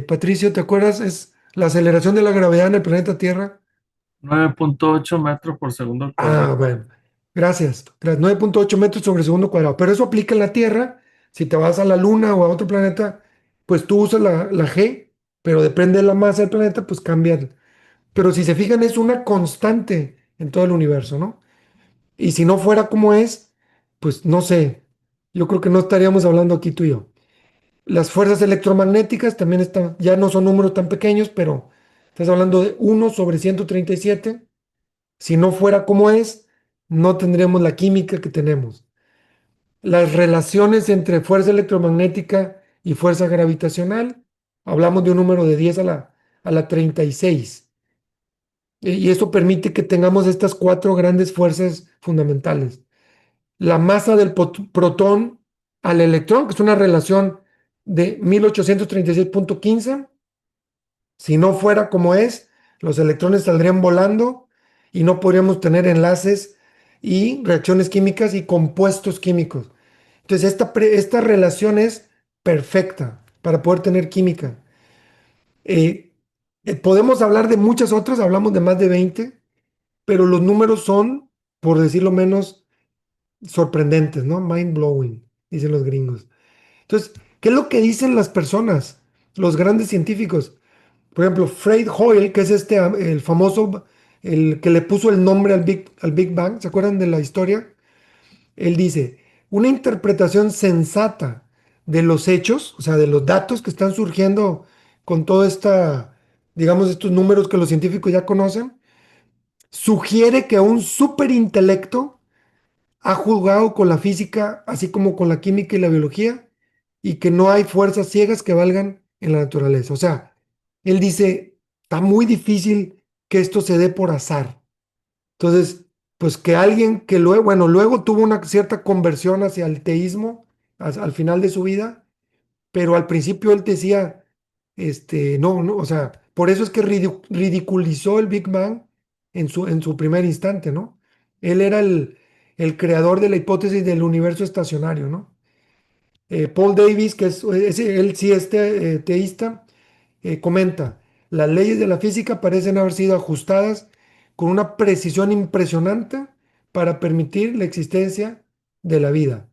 Speaker 1: Patricio, ¿te acuerdas? Es la aceleración de la gravedad en el planeta Tierra.
Speaker 2: 9.8 metros por segundo al
Speaker 1: Ah,
Speaker 2: cuadrado.
Speaker 1: bueno, gracias. 9,8 metros sobre segundo cuadrado. Pero eso aplica en la Tierra. Si te vas a la Luna o a otro planeta, pues tú usas la G, pero depende de la masa del planeta, pues cambia. Pero si se fijan, es una constante en todo el universo, ¿no? Y si no fuera como es, pues no sé. Yo creo que no estaríamos hablando aquí tú y yo. Las fuerzas electromagnéticas también están, ya no son números tan pequeños, pero estás hablando de 1/137. Si no fuera como es, no tendríamos la química que tenemos. Las relaciones entre fuerza electromagnética y fuerza gravitacional, hablamos de un número de 10 a la 36. Y eso permite que tengamos estas cuatro grandes fuerzas fundamentales. La masa del protón al electrón, que es una relación de 1836,15. Si no fuera como es, los electrones saldrían volando y no podríamos tener enlaces y reacciones químicas y compuestos químicos. Entonces, esta relación es perfecta para poder tener química. Eh, Podemos hablar de muchas otras, hablamos de más de 20, pero los números son, por decirlo menos, sorprendentes, ¿no? Mind blowing, dicen los gringos. Entonces, ¿qué es lo que dicen las personas, los grandes científicos? Por ejemplo, Fred Hoyle, que es el famoso, el que le puso el nombre al Big Bang, ¿se acuerdan de la historia? Él dice, una interpretación sensata de los hechos, o sea, de los datos que están surgiendo con toda esta, digamos, estos números que los científicos ya conocen, sugiere que un superintelecto ha jugado con la física, así como con la química y la biología, y que no hay fuerzas ciegas que valgan en la naturaleza. O sea, él dice, está muy difícil que esto se dé por azar. Entonces, pues que alguien que luego, bueno, luego tuvo una cierta conversión hacia el teísmo al final de su vida, pero al principio él decía, no, no, o sea, por eso es que ridiculizó el Big Bang en su primer instante, ¿no? Él era el creador de la hipótesis del universo estacionario, ¿no? Paul Davies, que él sí es teísta, comenta, las leyes de la física parecen haber sido ajustadas con una precisión impresionante para permitir la existencia de la vida.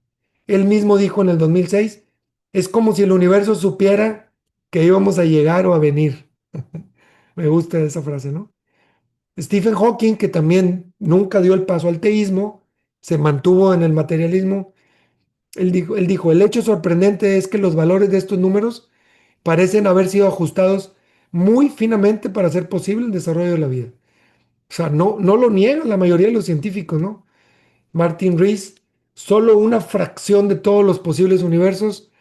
Speaker 1: Él mismo dijo en el 2006, es como si el universo supiera que íbamos a llegar o a venir. Me gusta esa frase, ¿no? Stephen Hawking, que también nunca dio el paso al teísmo, se mantuvo en el materialismo. Él dijo, el hecho sorprendente es que los valores de estos números parecen haber sido ajustados muy finamente para hacer posible el desarrollo de la vida. O sea, no, no lo niegan la mayoría de los científicos, ¿no? Martin Rees, solo una fracción de todos los posibles universos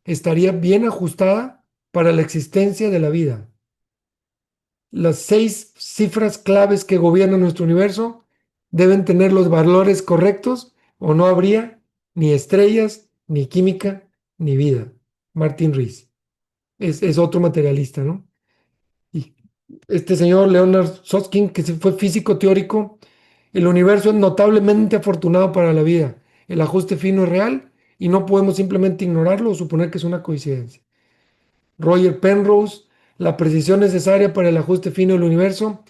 Speaker 1: estaría bien ajustada para la existencia de la vida. Las 6 cifras claves que gobiernan nuestro universo deben tener los valores correctos o no habría ni estrellas, ni química, ni vida. Martin Rees es otro materialista, ¿no? Y este señor Leonard Susskind, que fue físico teórico, el universo es notablemente afortunado para la vida. El ajuste fino es real y no podemos simplemente ignorarlo o suponer que es una coincidencia. Roger Penrose, la precisión necesaria para el ajuste fino del universo.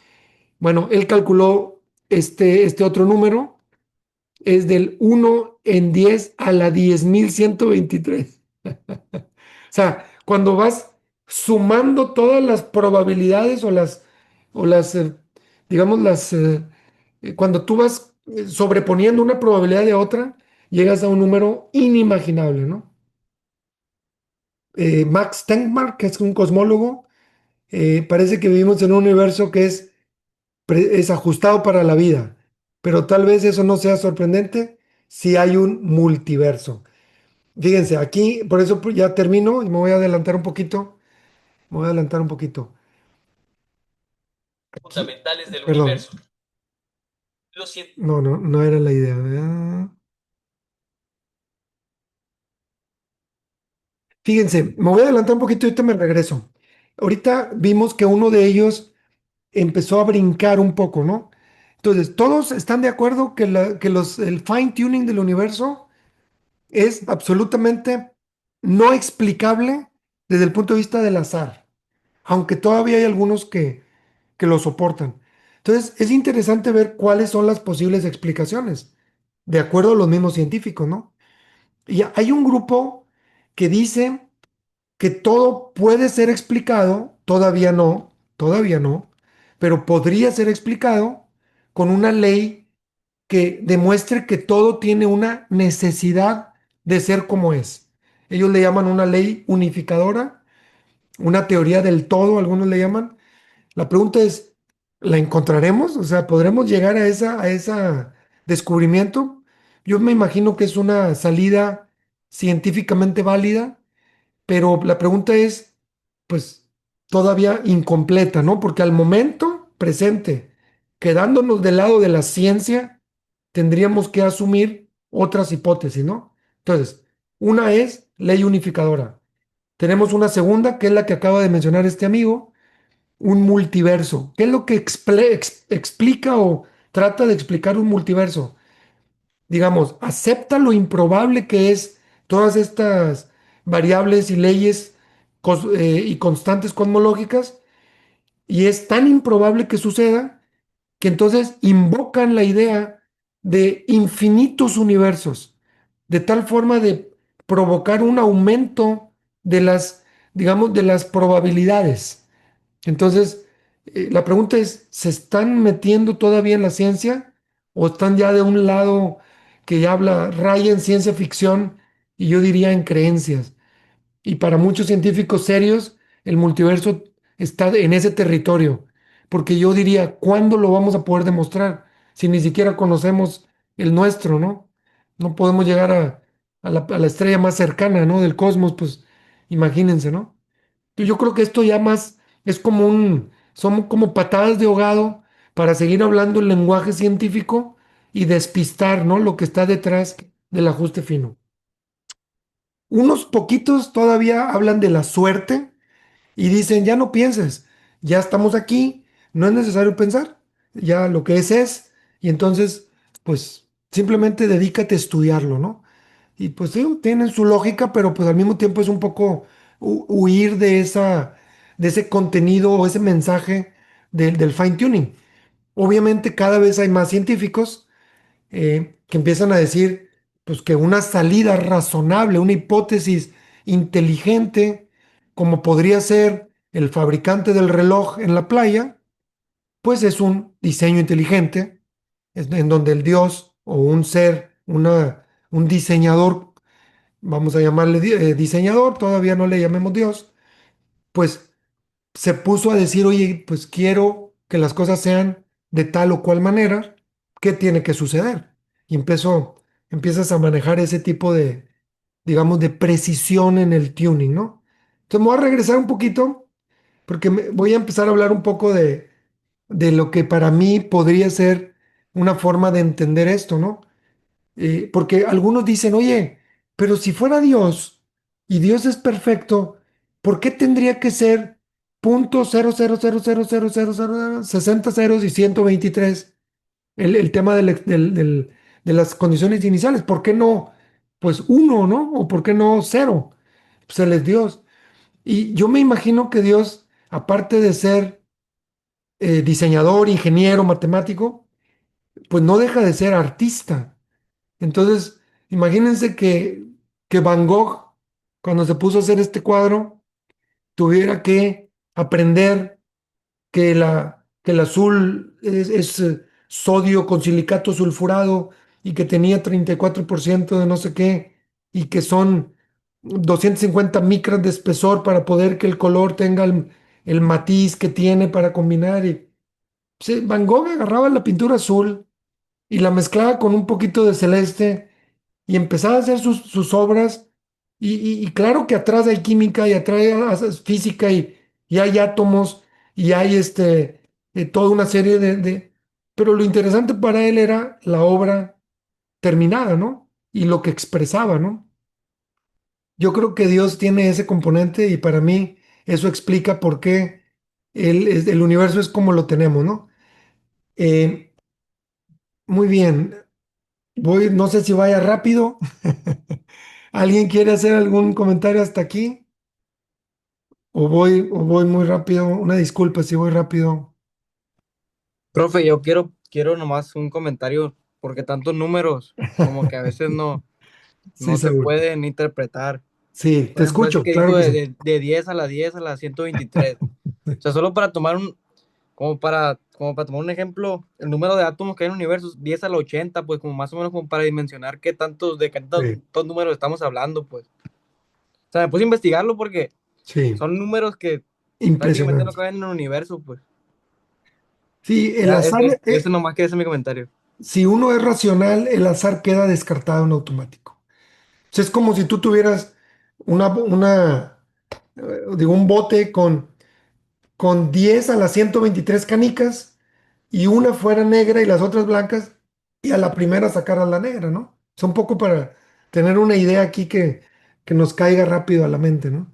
Speaker 1: Bueno, él calculó este otro número, es del 1 en 10 a la 10.123. O sea, cuando vas sumando todas las probabilidades o las, digamos, cuando tú vas sobreponiendo una probabilidad de otra, llegas a un número inimaginable, ¿no? Max Tegmark, que es un cosmólogo, parece que vivimos en un universo que es ajustado para la vida, pero tal vez eso no sea sorprendente si hay un multiverso. Fíjense, aquí, por eso pues, ya termino y me voy a adelantar un poquito. Me voy a adelantar un poquito. Aquí,
Speaker 3: Fundamentales del
Speaker 1: perdón.
Speaker 3: universo. Los
Speaker 1: No, no, no era la idea. ¿Verdad? Fíjense, me voy a adelantar un poquito y ahorita me regreso. Ahorita vimos que uno de ellos empezó a brincar un poco, ¿no? Entonces, todos están de acuerdo que, el fine tuning del universo es absolutamente no explicable desde el punto de vista del azar, aunque todavía hay algunos que lo soportan. Entonces, es interesante ver cuáles son las posibles explicaciones, de acuerdo a los mismos científicos, ¿no? Y hay un grupo que dice que todo puede ser explicado, todavía no, pero podría ser explicado con una ley que demuestre que todo tiene una necesidad de ser como es. Ellos le llaman una ley unificadora, una teoría del todo, algunos le llaman. La pregunta es, ¿la encontraremos? O sea, ¿podremos llegar a esa descubrimiento? Yo me imagino que es una salida científicamente válida, pero la pregunta es, pues, todavía incompleta, ¿no? Porque al momento presente, quedándonos del lado de la ciencia, tendríamos que asumir otras hipótesis, ¿no? Entonces, una es ley unificadora. Tenemos una segunda, que es la que acaba de mencionar este amigo, un multiverso. ¿Qué es lo que explica o trata de explicar un multiverso? Digamos, acepta lo improbable que es todas estas variables y leyes y constantes cosmológicas, y es tan improbable que suceda que entonces invocan la idea de infinitos universos, de tal forma de provocar un aumento de las, digamos, de las probabilidades. Entonces, la pregunta es, ¿se están metiendo todavía en la ciencia o están ya de un lado que ya habla, raya en ciencia ficción y yo diría en creencias? Y para muchos científicos serios, el multiverso está en ese territorio, porque yo diría, ¿cuándo lo vamos a poder demostrar si ni siquiera conocemos el nuestro, ¿no? No podemos llegar a la estrella más cercana, ¿no? Del cosmos, pues imagínense, ¿no? Yo creo que esto ya más es como son como patadas de ahogado para seguir hablando el lenguaje científico y despistar, ¿no? Lo que está detrás del ajuste fino. Unos poquitos todavía hablan de la suerte y dicen, ya no pienses, ya estamos aquí, no es necesario pensar, ya lo que es, y entonces, pues simplemente dedícate a estudiarlo, ¿no? Y pues sí, tienen su lógica, pero pues al mismo tiempo es un poco huir de ese contenido o ese mensaje del fine tuning. Obviamente cada vez hay más científicos que empiezan a decir pues que una salida razonable, una hipótesis inteligente, como podría ser el fabricante del reloj en la playa, pues es un diseño inteligente, en donde el Dios o un ser, un diseñador, vamos a llamarle diseñador, todavía no le llamemos Dios, pues se puso a decir, oye, pues quiero que las cosas sean de tal o cual manera, ¿qué tiene que suceder? Y empiezas a manejar ese tipo de, digamos, de precisión en el tuning, ¿no? Entonces me voy a regresar un poquito porque voy a empezar a hablar un poco de lo que para mí podría ser una forma de entender esto, ¿no? Porque algunos dicen, oye, pero si fuera Dios y Dios es perfecto, ¿por qué tendría que ser punto cero cero cero cero cero cero cero 60 ceros y 123 el tema de las condiciones iniciales? ¿Por qué no, pues uno, ¿no? ¿O por qué no cero? Pues Él es Dios. Y yo me imagino que Dios, aparte de ser diseñador, ingeniero, matemático, pues no deja de ser artista. Entonces, imagínense que Van Gogh, cuando se puso a hacer este cuadro, tuviera que aprender que el azul es, sodio con silicato sulfurado y que tenía 34% de no sé qué, y que son 250 micras de espesor para poder que el color tenga el matiz que tiene para combinar. Y, sí, Van Gogh agarraba la pintura azul y la mezclaba con un poquito de celeste y empezaba a hacer sus obras. Y claro que atrás hay química y atrás hay física y hay átomos y hay toda una serie Pero lo interesante para él era la obra terminada, ¿no? Y lo que expresaba, ¿no? Yo creo que Dios tiene ese componente y para mí eso explica por qué el universo es como lo tenemos, ¿no? Eh, muy bien, no sé si vaya rápido. ¿Alguien quiere hacer algún comentario hasta aquí? ¿O voy muy rápido? Una disculpa si voy rápido.
Speaker 3: Profe, yo quiero nomás un comentario, porque tantos números, como que a veces
Speaker 1: Sí,
Speaker 3: no se
Speaker 1: seguro.
Speaker 3: pueden interpretar.
Speaker 1: Sí, te
Speaker 3: Por ejemplo, ese
Speaker 1: escucho,
Speaker 3: que dijo
Speaker 1: claro que sí.
Speaker 3: de 10 a la 10 a la 123. O sea, solo para tomar como para tomar un ejemplo, el número de átomos que hay en el universo, 10 a la 80, pues como más o menos como para dimensionar qué
Speaker 1: Sí,
Speaker 3: tantos números estamos hablando, pues. O sea, me puse a investigarlo porque
Speaker 1: sí,
Speaker 3: son números que prácticamente no
Speaker 1: impresionante.
Speaker 3: caben en el universo, pues.
Speaker 1: Sí, el
Speaker 3: Ya,
Speaker 1: azar,
Speaker 3: ese nomás que ese es mi comentario.
Speaker 1: si uno es racional, el azar queda descartado en automático. O sea, es como si tú tuvieras digo, un bote con 10 a las 123 canicas y una fuera negra y las otras blancas y a la primera sacar la negra, ¿no? Es un poco para tener una idea aquí que nos caiga rápido a la mente, ¿no?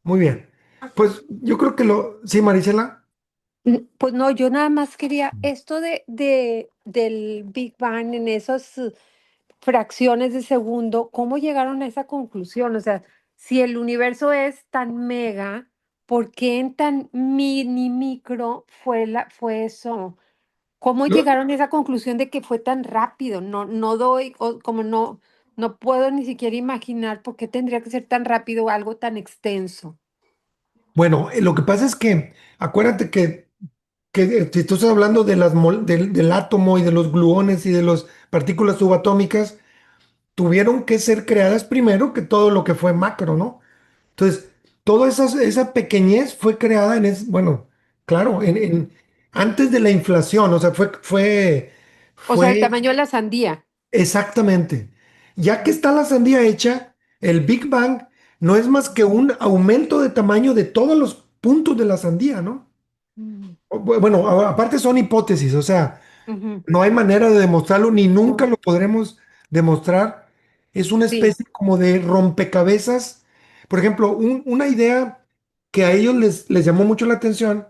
Speaker 1: Muy bien. Pues yo creo que Sí, Marisela.
Speaker 5: Pues no, yo nada más quería esto del Big Bang en esas fracciones de segundo, ¿cómo llegaron a esa conclusión? O sea, si el universo es tan mega, ¿por qué en tan mini micro fue eso? ¿Cómo
Speaker 1: Lo-
Speaker 5: llegaron a esa conclusión de que fue tan rápido? No, no doy, como no puedo ni siquiera imaginar por qué tendría que ser tan rápido algo tan extenso.
Speaker 1: Bueno, lo que pasa es que acuérdate que si tú estás hablando de del átomo y de los gluones y de las partículas subatómicas, tuvieron que ser creadas primero que todo lo que fue macro, ¿no? Entonces, toda esa pequeñez fue creada bueno, claro, antes de la inflación, o sea,
Speaker 5: O sea, el
Speaker 1: fue
Speaker 5: tamaño de la sandía.
Speaker 1: exactamente. Ya que está la sandía hecha, el Big Bang no es más que un aumento de tamaño de todos los puntos de la sandía, ¿no?
Speaker 5: Mm,
Speaker 1: Bueno, aparte son hipótesis, o sea,
Speaker 5: ujú.
Speaker 1: no hay manera de demostrarlo ni nunca lo podremos demostrar. Es una
Speaker 5: Sí,
Speaker 1: especie como de rompecabezas. Por ejemplo, una idea que a ellos les llamó mucho la atención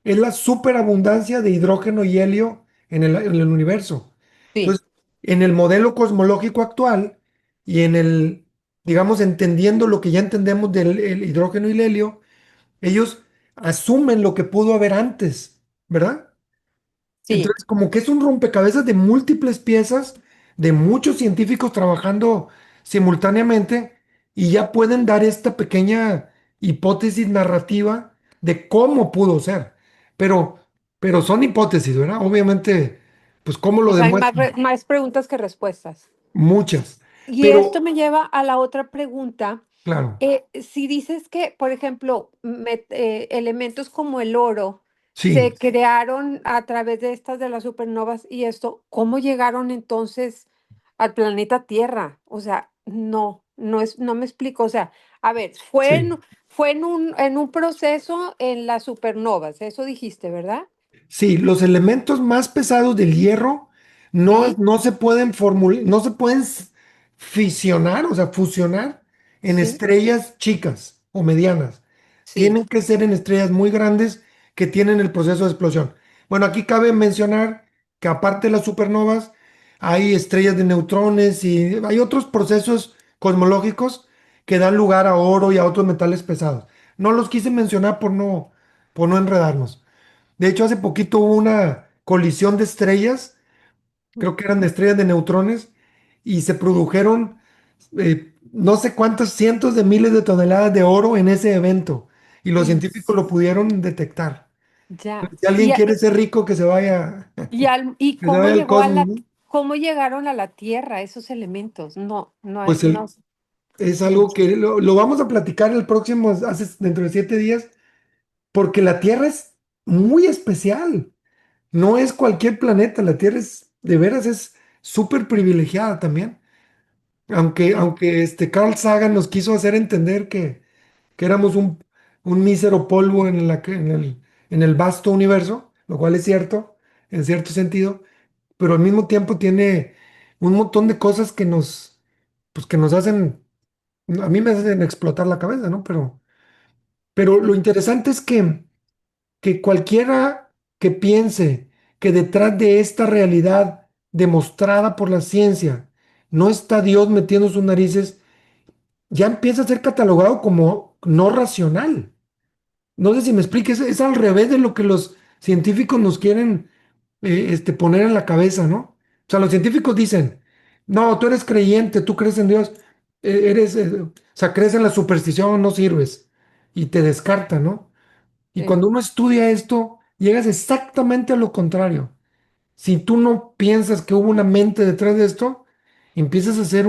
Speaker 1: es la superabundancia de hidrógeno y helio en el universo.
Speaker 5: sí,
Speaker 1: Entonces, en el modelo cosmológico actual y digamos, entendiendo lo que ya entendemos del el hidrógeno y el helio, ellos asumen lo que pudo haber antes, ¿verdad?
Speaker 5: sí.
Speaker 1: Entonces, como que es un rompecabezas de múltiples piezas, de muchos científicos trabajando simultáneamente y ya pueden dar esta pequeña hipótesis narrativa de cómo pudo ser. Pero, pero son hipótesis, ¿verdad? Obviamente, pues cómo lo
Speaker 5: O sea, hay más,
Speaker 1: demuestran,
Speaker 5: más preguntas que respuestas.
Speaker 1: muchas.
Speaker 5: Y esto
Speaker 1: Pero,
Speaker 5: me lleva a la otra pregunta.
Speaker 1: claro,
Speaker 5: Si dices que, por ejemplo, elementos como el oro
Speaker 1: sí,
Speaker 5: se crearon a través de estas de las supernovas y esto, ¿cómo llegaron entonces al planeta Tierra? O sea, no me explico. O sea, a ver,
Speaker 1: sí.
Speaker 5: fue en un proceso en las supernovas, eso dijiste, ¿verdad?
Speaker 1: Sí, los elementos más pesados del hierro
Speaker 5: Sí,
Speaker 1: no se pueden no se pueden fisionar, o sea, fusionar en
Speaker 5: sí,
Speaker 1: estrellas chicas o medianas.
Speaker 5: sí,
Speaker 1: Tienen que ser en estrellas muy grandes que tienen el proceso de explosión. Bueno, aquí cabe mencionar que aparte de las supernovas, hay estrellas de neutrones y hay otros procesos cosmológicos que dan lugar a oro y a otros metales pesados. No los quise mencionar por no enredarnos. De hecho, hace poquito hubo una colisión de estrellas, creo que eran de estrellas de neutrones, y se produjeron no sé cuántos cientos de miles de toneladas de oro en ese evento, y los
Speaker 5: en
Speaker 1: científicos lo pudieron detectar.
Speaker 5: ya.
Speaker 1: Si alguien quiere ser rico, que se vaya,
Speaker 5: ¿Y
Speaker 1: que se
Speaker 5: cómo
Speaker 1: vaya al
Speaker 5: llegó
Speaker 1: cosmos, ¿no?
Speaker 5: cómo llegaron a la Tierra esos elementos?
Speaker 1: Pues
Speaker 5: No.
Speaker 1: es algo que lo vamos a platicar el próximo, dentro de 7 días, porque la Tierra es muy especial. No es cualquier planeta, la Tierra de veras es súper privilegiada también.
Speaker 5: Sí,
Speaker 1: Aunque Carl Sagan nos quiso hacer entender que éramos un mísero polvo en el vasto universo, lo cual es cierto, en cierto sentido, pero al mismo tiempo tiene un montón de cosas pues que nos hacen, a mí me hacen explotar la cabeza, ¿no? Pero lo interesante es que que cualquiera que piense que detrás de esta realidad demostrada por la ciencia no está Dios metiendo sus narices, ya empieza a ser catalogado como no racional. No sé si me expliques, es al revés de lo que los científicos nos quieren poner en la cabeza, ¿no? O sea, los científicos dicen, no, tú eres creyente, tú crees en Dios, o sea, crees en la superstición, no sirves, y te descarta, ¿no? Y
Speaker 5: Sí.
Speaker 1: cuando uno estudia esto, llegas exactamente a lo contrario. Si tú no piensas que hubo una mente detrás de esto, empiezas a ser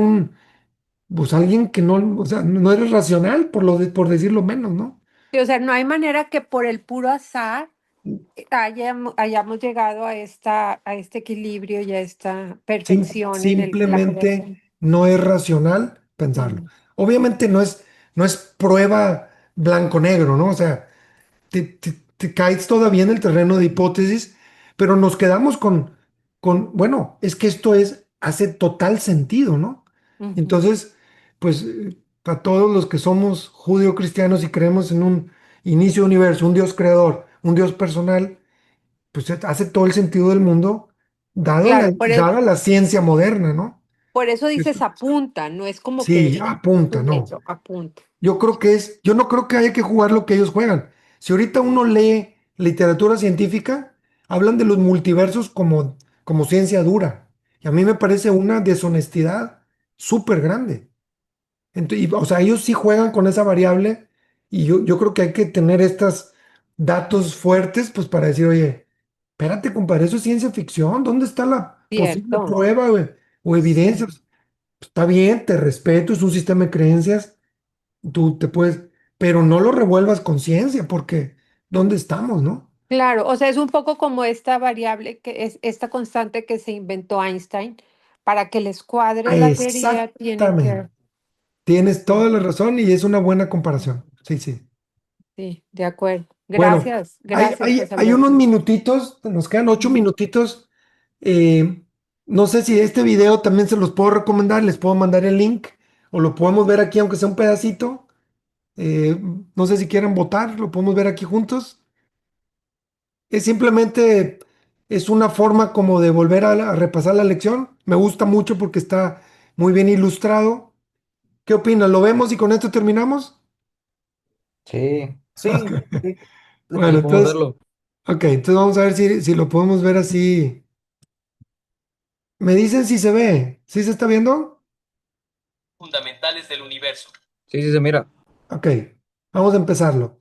Speaker 1: pues alguien que no, o sea, no eres racional, por decirlo menos, ¿no?
Speaker 5: Sí, o sea, no hay manera que por el puro azar hayamos llegado a este equilibrio y a esta perfección en la
Speaker 1: Simplemente
Speaker 5: creación.
Speaker 1: no es racional pensarlo.
Speaker 5: Ujú,
Speaker 1: Obviamente no es prueba blanco-negro, ¿no? O sea, te caes todavía en el terreno de hipótesis, pero nos quedamos bueno, es que hace total sentido, ¿no?
Speaker 5: ujú.
Speaker 1: Entonces, pues, a todos los que somos judío-cristianos y creemos en un inicio de universo, un Dios creador, un Dios personal, pues hace todo el sentido del mundo,
Speaker 5: Claro,
Speaker 1: dada la ciencia moderna, ¿no?
Speaker 5: por eso
Speaker 1: Esto-
Speaker 5: dices apunta, no es como que
Speaker 1: Sí,
Speaker 5: es
Speaker 1: apunta,
Speaker 5: un
Speaker 1: ¿no?
Speaker 5: hecho, apunta.
Speaker 1: Yo no creo que haya que jugar lo que ellos juegan. Si ahorita uno lee literatura científica, hablan de los multiversos como ciencia dura. Y a mí me parece una deshonestidad súper grande. O sea, ellos sí juegan con esa variable y yo creo que hay que tener estos datos fuertes, pues para decir, oye, espérate, compadre, eso es ciencia ficción. ¿Dónde está la posible
Speaker 5: Cierto.
Speaker 1: prueba o evidencia?
Speaker 5: Sí.
Speaker 1: Pues, está bien, te respeto, es un sistema de creencias, tú te puedes, pero no lo revuelvas con ciencia, porque ¿dónde estamos, no?
Speaker 5: Claro, o sea, es un poco como esta variable que es esta constante que se inventó Einstein para que les cuadre la teoría, tienen
Speaker 1: Exactamente.
Speaker 5: que...
Speaker 1: Tienes
Speaker 5: Sí,
Speaker 1: toda la razón y es una buena comparación. Sí, sí.
Speaker 5: sí, de acuerdo.
Speaker 1: Bueno,
Speaker 5: Gracias,
Speaker 1: hay,
Speaker 5: gracias,
Speaker 1: hay,
Speaker 5: José
Speaker 1: hay unos
Speaker 5: Alberto.
Speaker 1: minutitos, nos quedan 8 minutitos. eh, no sé si este video también se los puedo recomendar, les puedo mandar el link o lo podemos ver aquí, aunque sea un pedacito. Eh, no sé si quieren votar, lo podemos ver aquí juntos. Es simplemente, es una forma como de volver a repasar la lección. Me gusta mucho porque está muy bien ilustrado. ¿Qué opinas? ¿Lo vemos y con esto terminamos?
Speaker 3: Sí,
Speaker 1: Ok.
Speaker 3: sí, sí,
Speaker 1: Bueno,
Speaker 3: sí, podemos
Speaker 1: entonces,
Speaker 3: verlo.
Speaker 1: ok, entonces vamos a ver si lo podemos ver así. Me dicen si se ve. ¿Sí se está viendo?
Speaker 3: Fundamentales del universo. Sí, sí, se mira.
Speaker 1: Ok, vamos a empezarlo.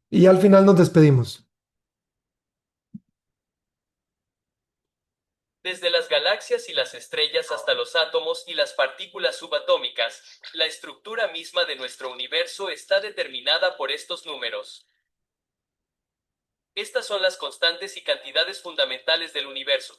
Speaker 1: Y al final nos despedimos.
Speaker 6: Desde las galaxias y las estrellas hasta los átomos y las partículas subatómicas, la estructura misma de nuestro universo está determinada por estos números. Estas son las constantes y cantidades fundamentales del universo.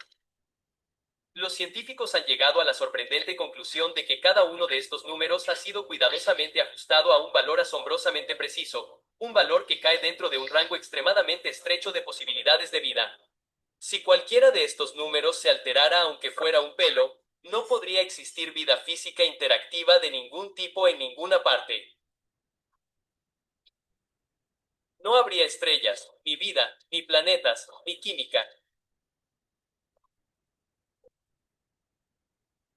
Speaker 6: Los científicos han llegado a la sorprendente conclusión de que cada uno de estos números ha sido cuidadosamente ajustado a un valor asombrosamente preciso, un valor que cae dentro de un rango extremadamente estrecho de posibilidades de vida. Si cualquiera de estos números se alterara aunque fuera un pelo, no podría existir vida física interactiva de ningún tipo en ninguna parte. No habría estrellas, ni vida, ni planetas, ni química.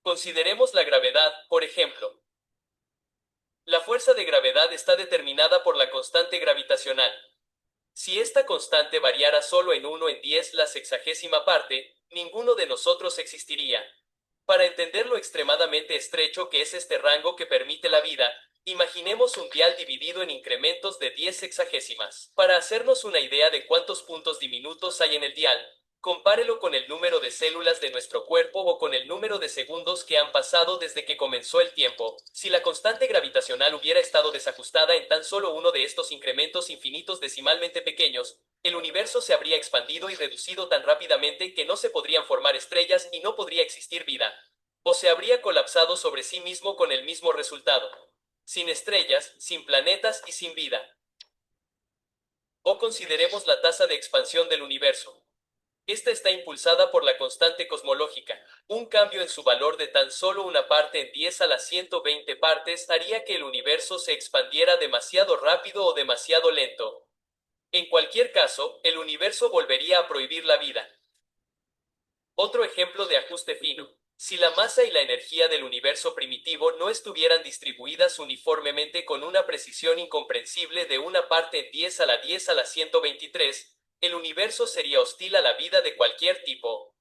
Speaker 6: Consideremos la gravedad, por ejemplo. La fuerza de gravedad está determinada por la constante gravitacional. Si esta constante variara solo en 1 en 10 la sexagésima parte, ninguno de nosotros existiría. Para entender lo extremadamente estrecho que es este rango que permite la vida, imaginemos un dial dividido en incrementos de 10 sexagésimas. Para hacernos una idea de cuántos puntos diminutos hay en el dial, compárelo con el número de células de nuestro cuerpo o con el número de segundos que han pasado desde que comenzó el tiempo. Si la constante gravitacional hubiera estado desajustada en tan solo uno de estos incrementos infinitos decimalmente pequeños, el universo se habría expandido y reducido tan rápidamente que no se podrían formar estrellas y no podría existir vida. O se habría colapsado sobre sí mismo con el mismo resultado. Sin estrellas, sin planetas y sin vida. O consideremos la tasa de expansión del universo. Esta está impulsada por la constante cosmológica. Un cambio en su valor de tan solo una parte en 10 a las 120 partes haría que el universo se expandiera demasiado rápido o demasiado lento. En cualquier caso, el universo volvería a prohibir la vida. Otro ejemplo de ajuste fino. Si la masa y la energía del universo primitivo no estuvieran distribuidas uniformemente con una precisión incomprensible de una parte en 10 a la 10 a la 123, el universo sería hostil a la vida de cualquier tipo.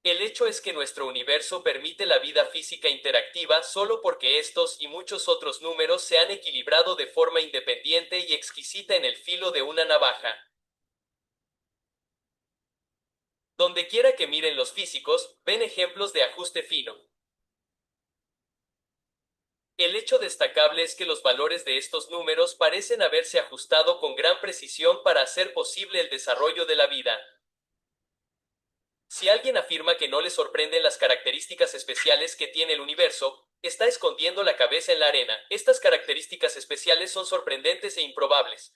Speaker 6: El hecho es que nuestro universo permite la vida física interactiva solo porque estos y muchos otros números se han equilibrado de forma independiente y exquisita en el filo de una navaja. Donde quiera que miren los físicos, ven ejemplos de ajuste fino. El hecho destacable es que los valores de estos números parecen haberse ajustado con gran precisión para hacer posible el desarrollo de la vida. Si alguien afirma que no le sorprenden las características especiales que tiene el universo, está escondiendo la cabeza en la arena. Estas características especiales son sorprendentes e improbables.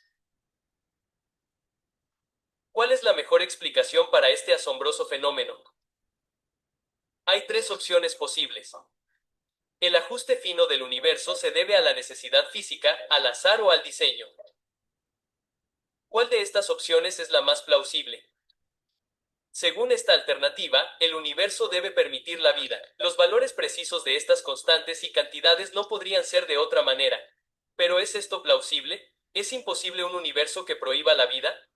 Speaker 6: ¿Cuál es la mejor explicación para este asombroso fenómeno? Hay tres opciones posibles. El ajuste fino del universo se debe a la necesidad física, al azar o al diseño. ¿Cuál de estas opciones es la más plausible? Según esta alternativa, el universo debe permitir la vida. Los valores precisos de estas constantes y cantidades no podrían ser de otra manera. ¿Pero es esto plausible? ¿Es imposible un universo que prohíba la vida?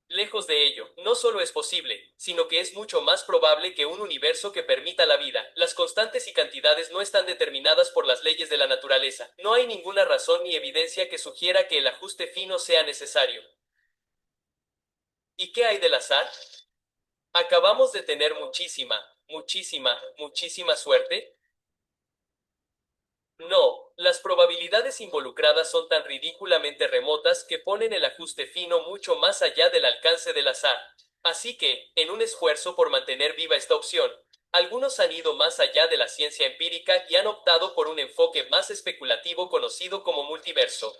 Speaker 6: Lejos de ello, no solo es posible, sino que es mucho más probable que un universo que permita la vida. Las constantes y cantidades no están determinadas por las leyes de la naturaleza. No hay ninguna razón ni evidencia que sugiera que el ajuste fino sea necesario. ¿Y qué hay del azar? ¿Acabamos de tener muchísima suerte? No, las probabilidades involucradas son tan ridículamente remotas que ponen el ajuste fino mucho más allá del alcance del azar. Así que, en un esfuerzo por mantener viva esta opción, algunos han ido más allá de la ciencia empírica y han optado por un enfoque más especulativo conocido como multiverso.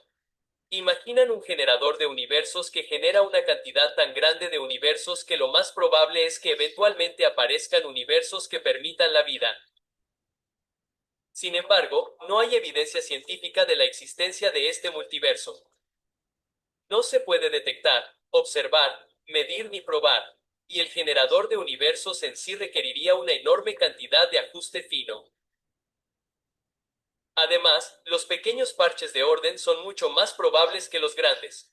Speaker 6: Imaginan un generador de universos que genera una cantidad tan grande de universos que lo más probable es que eventualmente aparezcan universos que permitan la vida. Sin embargo, no hay evidencia científica de la existencia de este multiverso. No se puede detectar, observar, medir ni probar, y el generador de universos en sí requeriría una enorme cantidad de ajuste fino. Además, los pequeños parches de orden son mucho más probables que los grandes.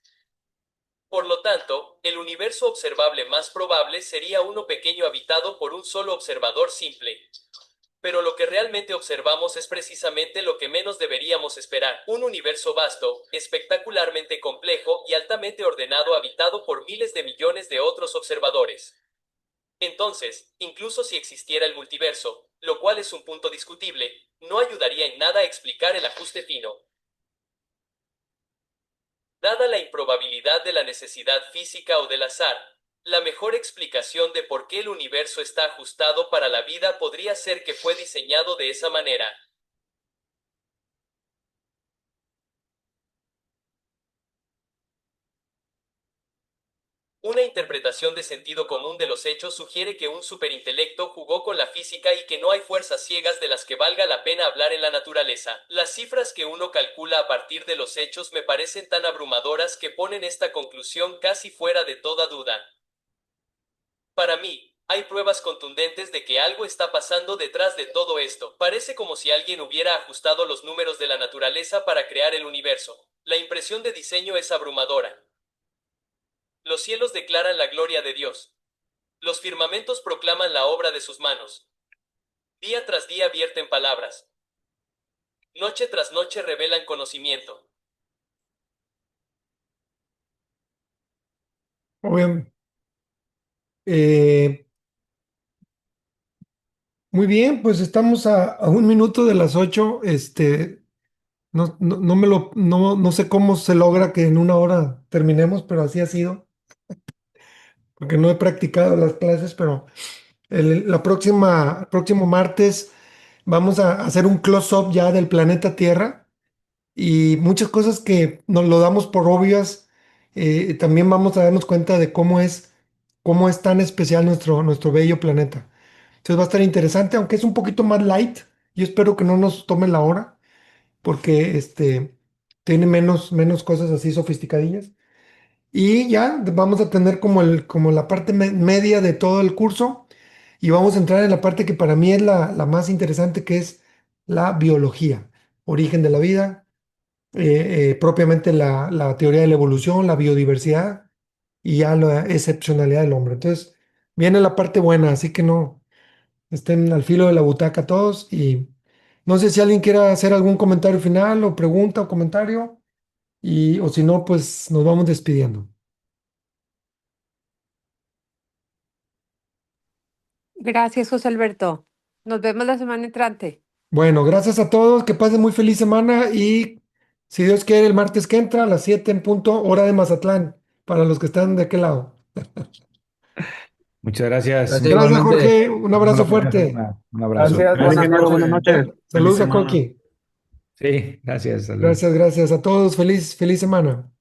Speaker 6: Por lo tanto, el universo observable más probable sería uno pequeño habitado por un solo observador simple. Pero lo que realmente observamos es precisamente lo que menos deberíamos esperar: un universo vasto, espectacularmente complejo y altamente ordenado habitado por miles de millones de otros observadores. Entonces, incluso si existiera el multiverso, lo cual es un punto discutible, no ayudaría en nada a explicar el ajuste fino. Dada la improbabilidad de la necesidad física o del azar, la mejor explicación de por qué el universo está ajustado para la vida podría ser que fue diseñado de esa manera. Una interpretación de sentido común de los hechos sugiere que un superintelecto jugó con la física y que no hay fuerzas ciegas de las que valga la pena hablar en la naturaleza. Las cifras que uno calcula a partir de los hechos me parecen tan abrumadoras que ponen esta conclusión casi fuera de toda duda. Para mí, hay pruebas contundentes de que algo está pasando detrás de todo esto. Parece como si alguien hubiera ajustado los números de la naturaleza para crear el universo. La impresión de diseño es abrumadora. Los cielos declaran la gloria de Dios. Los firmamentos proclaman la obra de sus manos. Día tras día vierten palabras. Noche tras noche revelan conocimiento.
Speaker 1: Muy eh, muy bien, pues estamos a 1 minuto de las 8. No me no sé cómo se logra que en 1 hora terminemos, pero así ha sido, porque no he practicado las clases, pero próximo martes vamos a hacer un close-up ya del planeta Tierra y muchas cosas que nos lo damos por obvias. También vamos a darnos cuenta de cómo es tan especial nuestro bello planeta. Entonces va a estar interesante, aunque es un poquito más light. Yo espero que no nos tome la hora, porque tiene menos cosas así sofisticadillas. Y ya vamos a tener como la parte media de todo el curso y vamos a entrar en la parte que para mí es la más interesante, que es la biología, origen de la vida, propiamente la teoría de la evolución, la biodiversidad y ya la excepcionalidad del hombre. Entonces, viene la parte buena, así que no estén al filo de la butaca todos y no sé si alguien quiera hacer algún comentario final o pregunta o comentario o si no, pues nos vamos despidiendo.
Speaker 5: Gracias, José Alberto. Nos vemos la semana entrante.
Speaker 1: Bueno, gracias a todos, que pasen muy feliz semana y si Dios quiere el martes que entra a las 7 en punto, hora de Mazatlán, para los que están de aquel lado.
Speaker 4: Muchas gracias.
Speaker 3: Gracias
Speaker 1: Gracias,
Speaker 3: igualmente.
Speaker 1: Jorge, un abrazo
Speaker 4: Una buena
Speaker 1: fuerte.
Speaker 4: semana. Un abrazo.
Speaker 3: Gracias,
Speaker 2: Gracias,
Speaker 3: buenas
Speaker 2: ingeniero. Buenas
Speaker 3: noches.
Speaker 2: noches. Feliz
Speaker 1: Saludos a
Speaker 2: semana.
Speaker 1: Coqui.
Speaker 4: Sí, gracias. Hasta luego.
Speaker 1: Gracias, gracias a todos, feliz semana.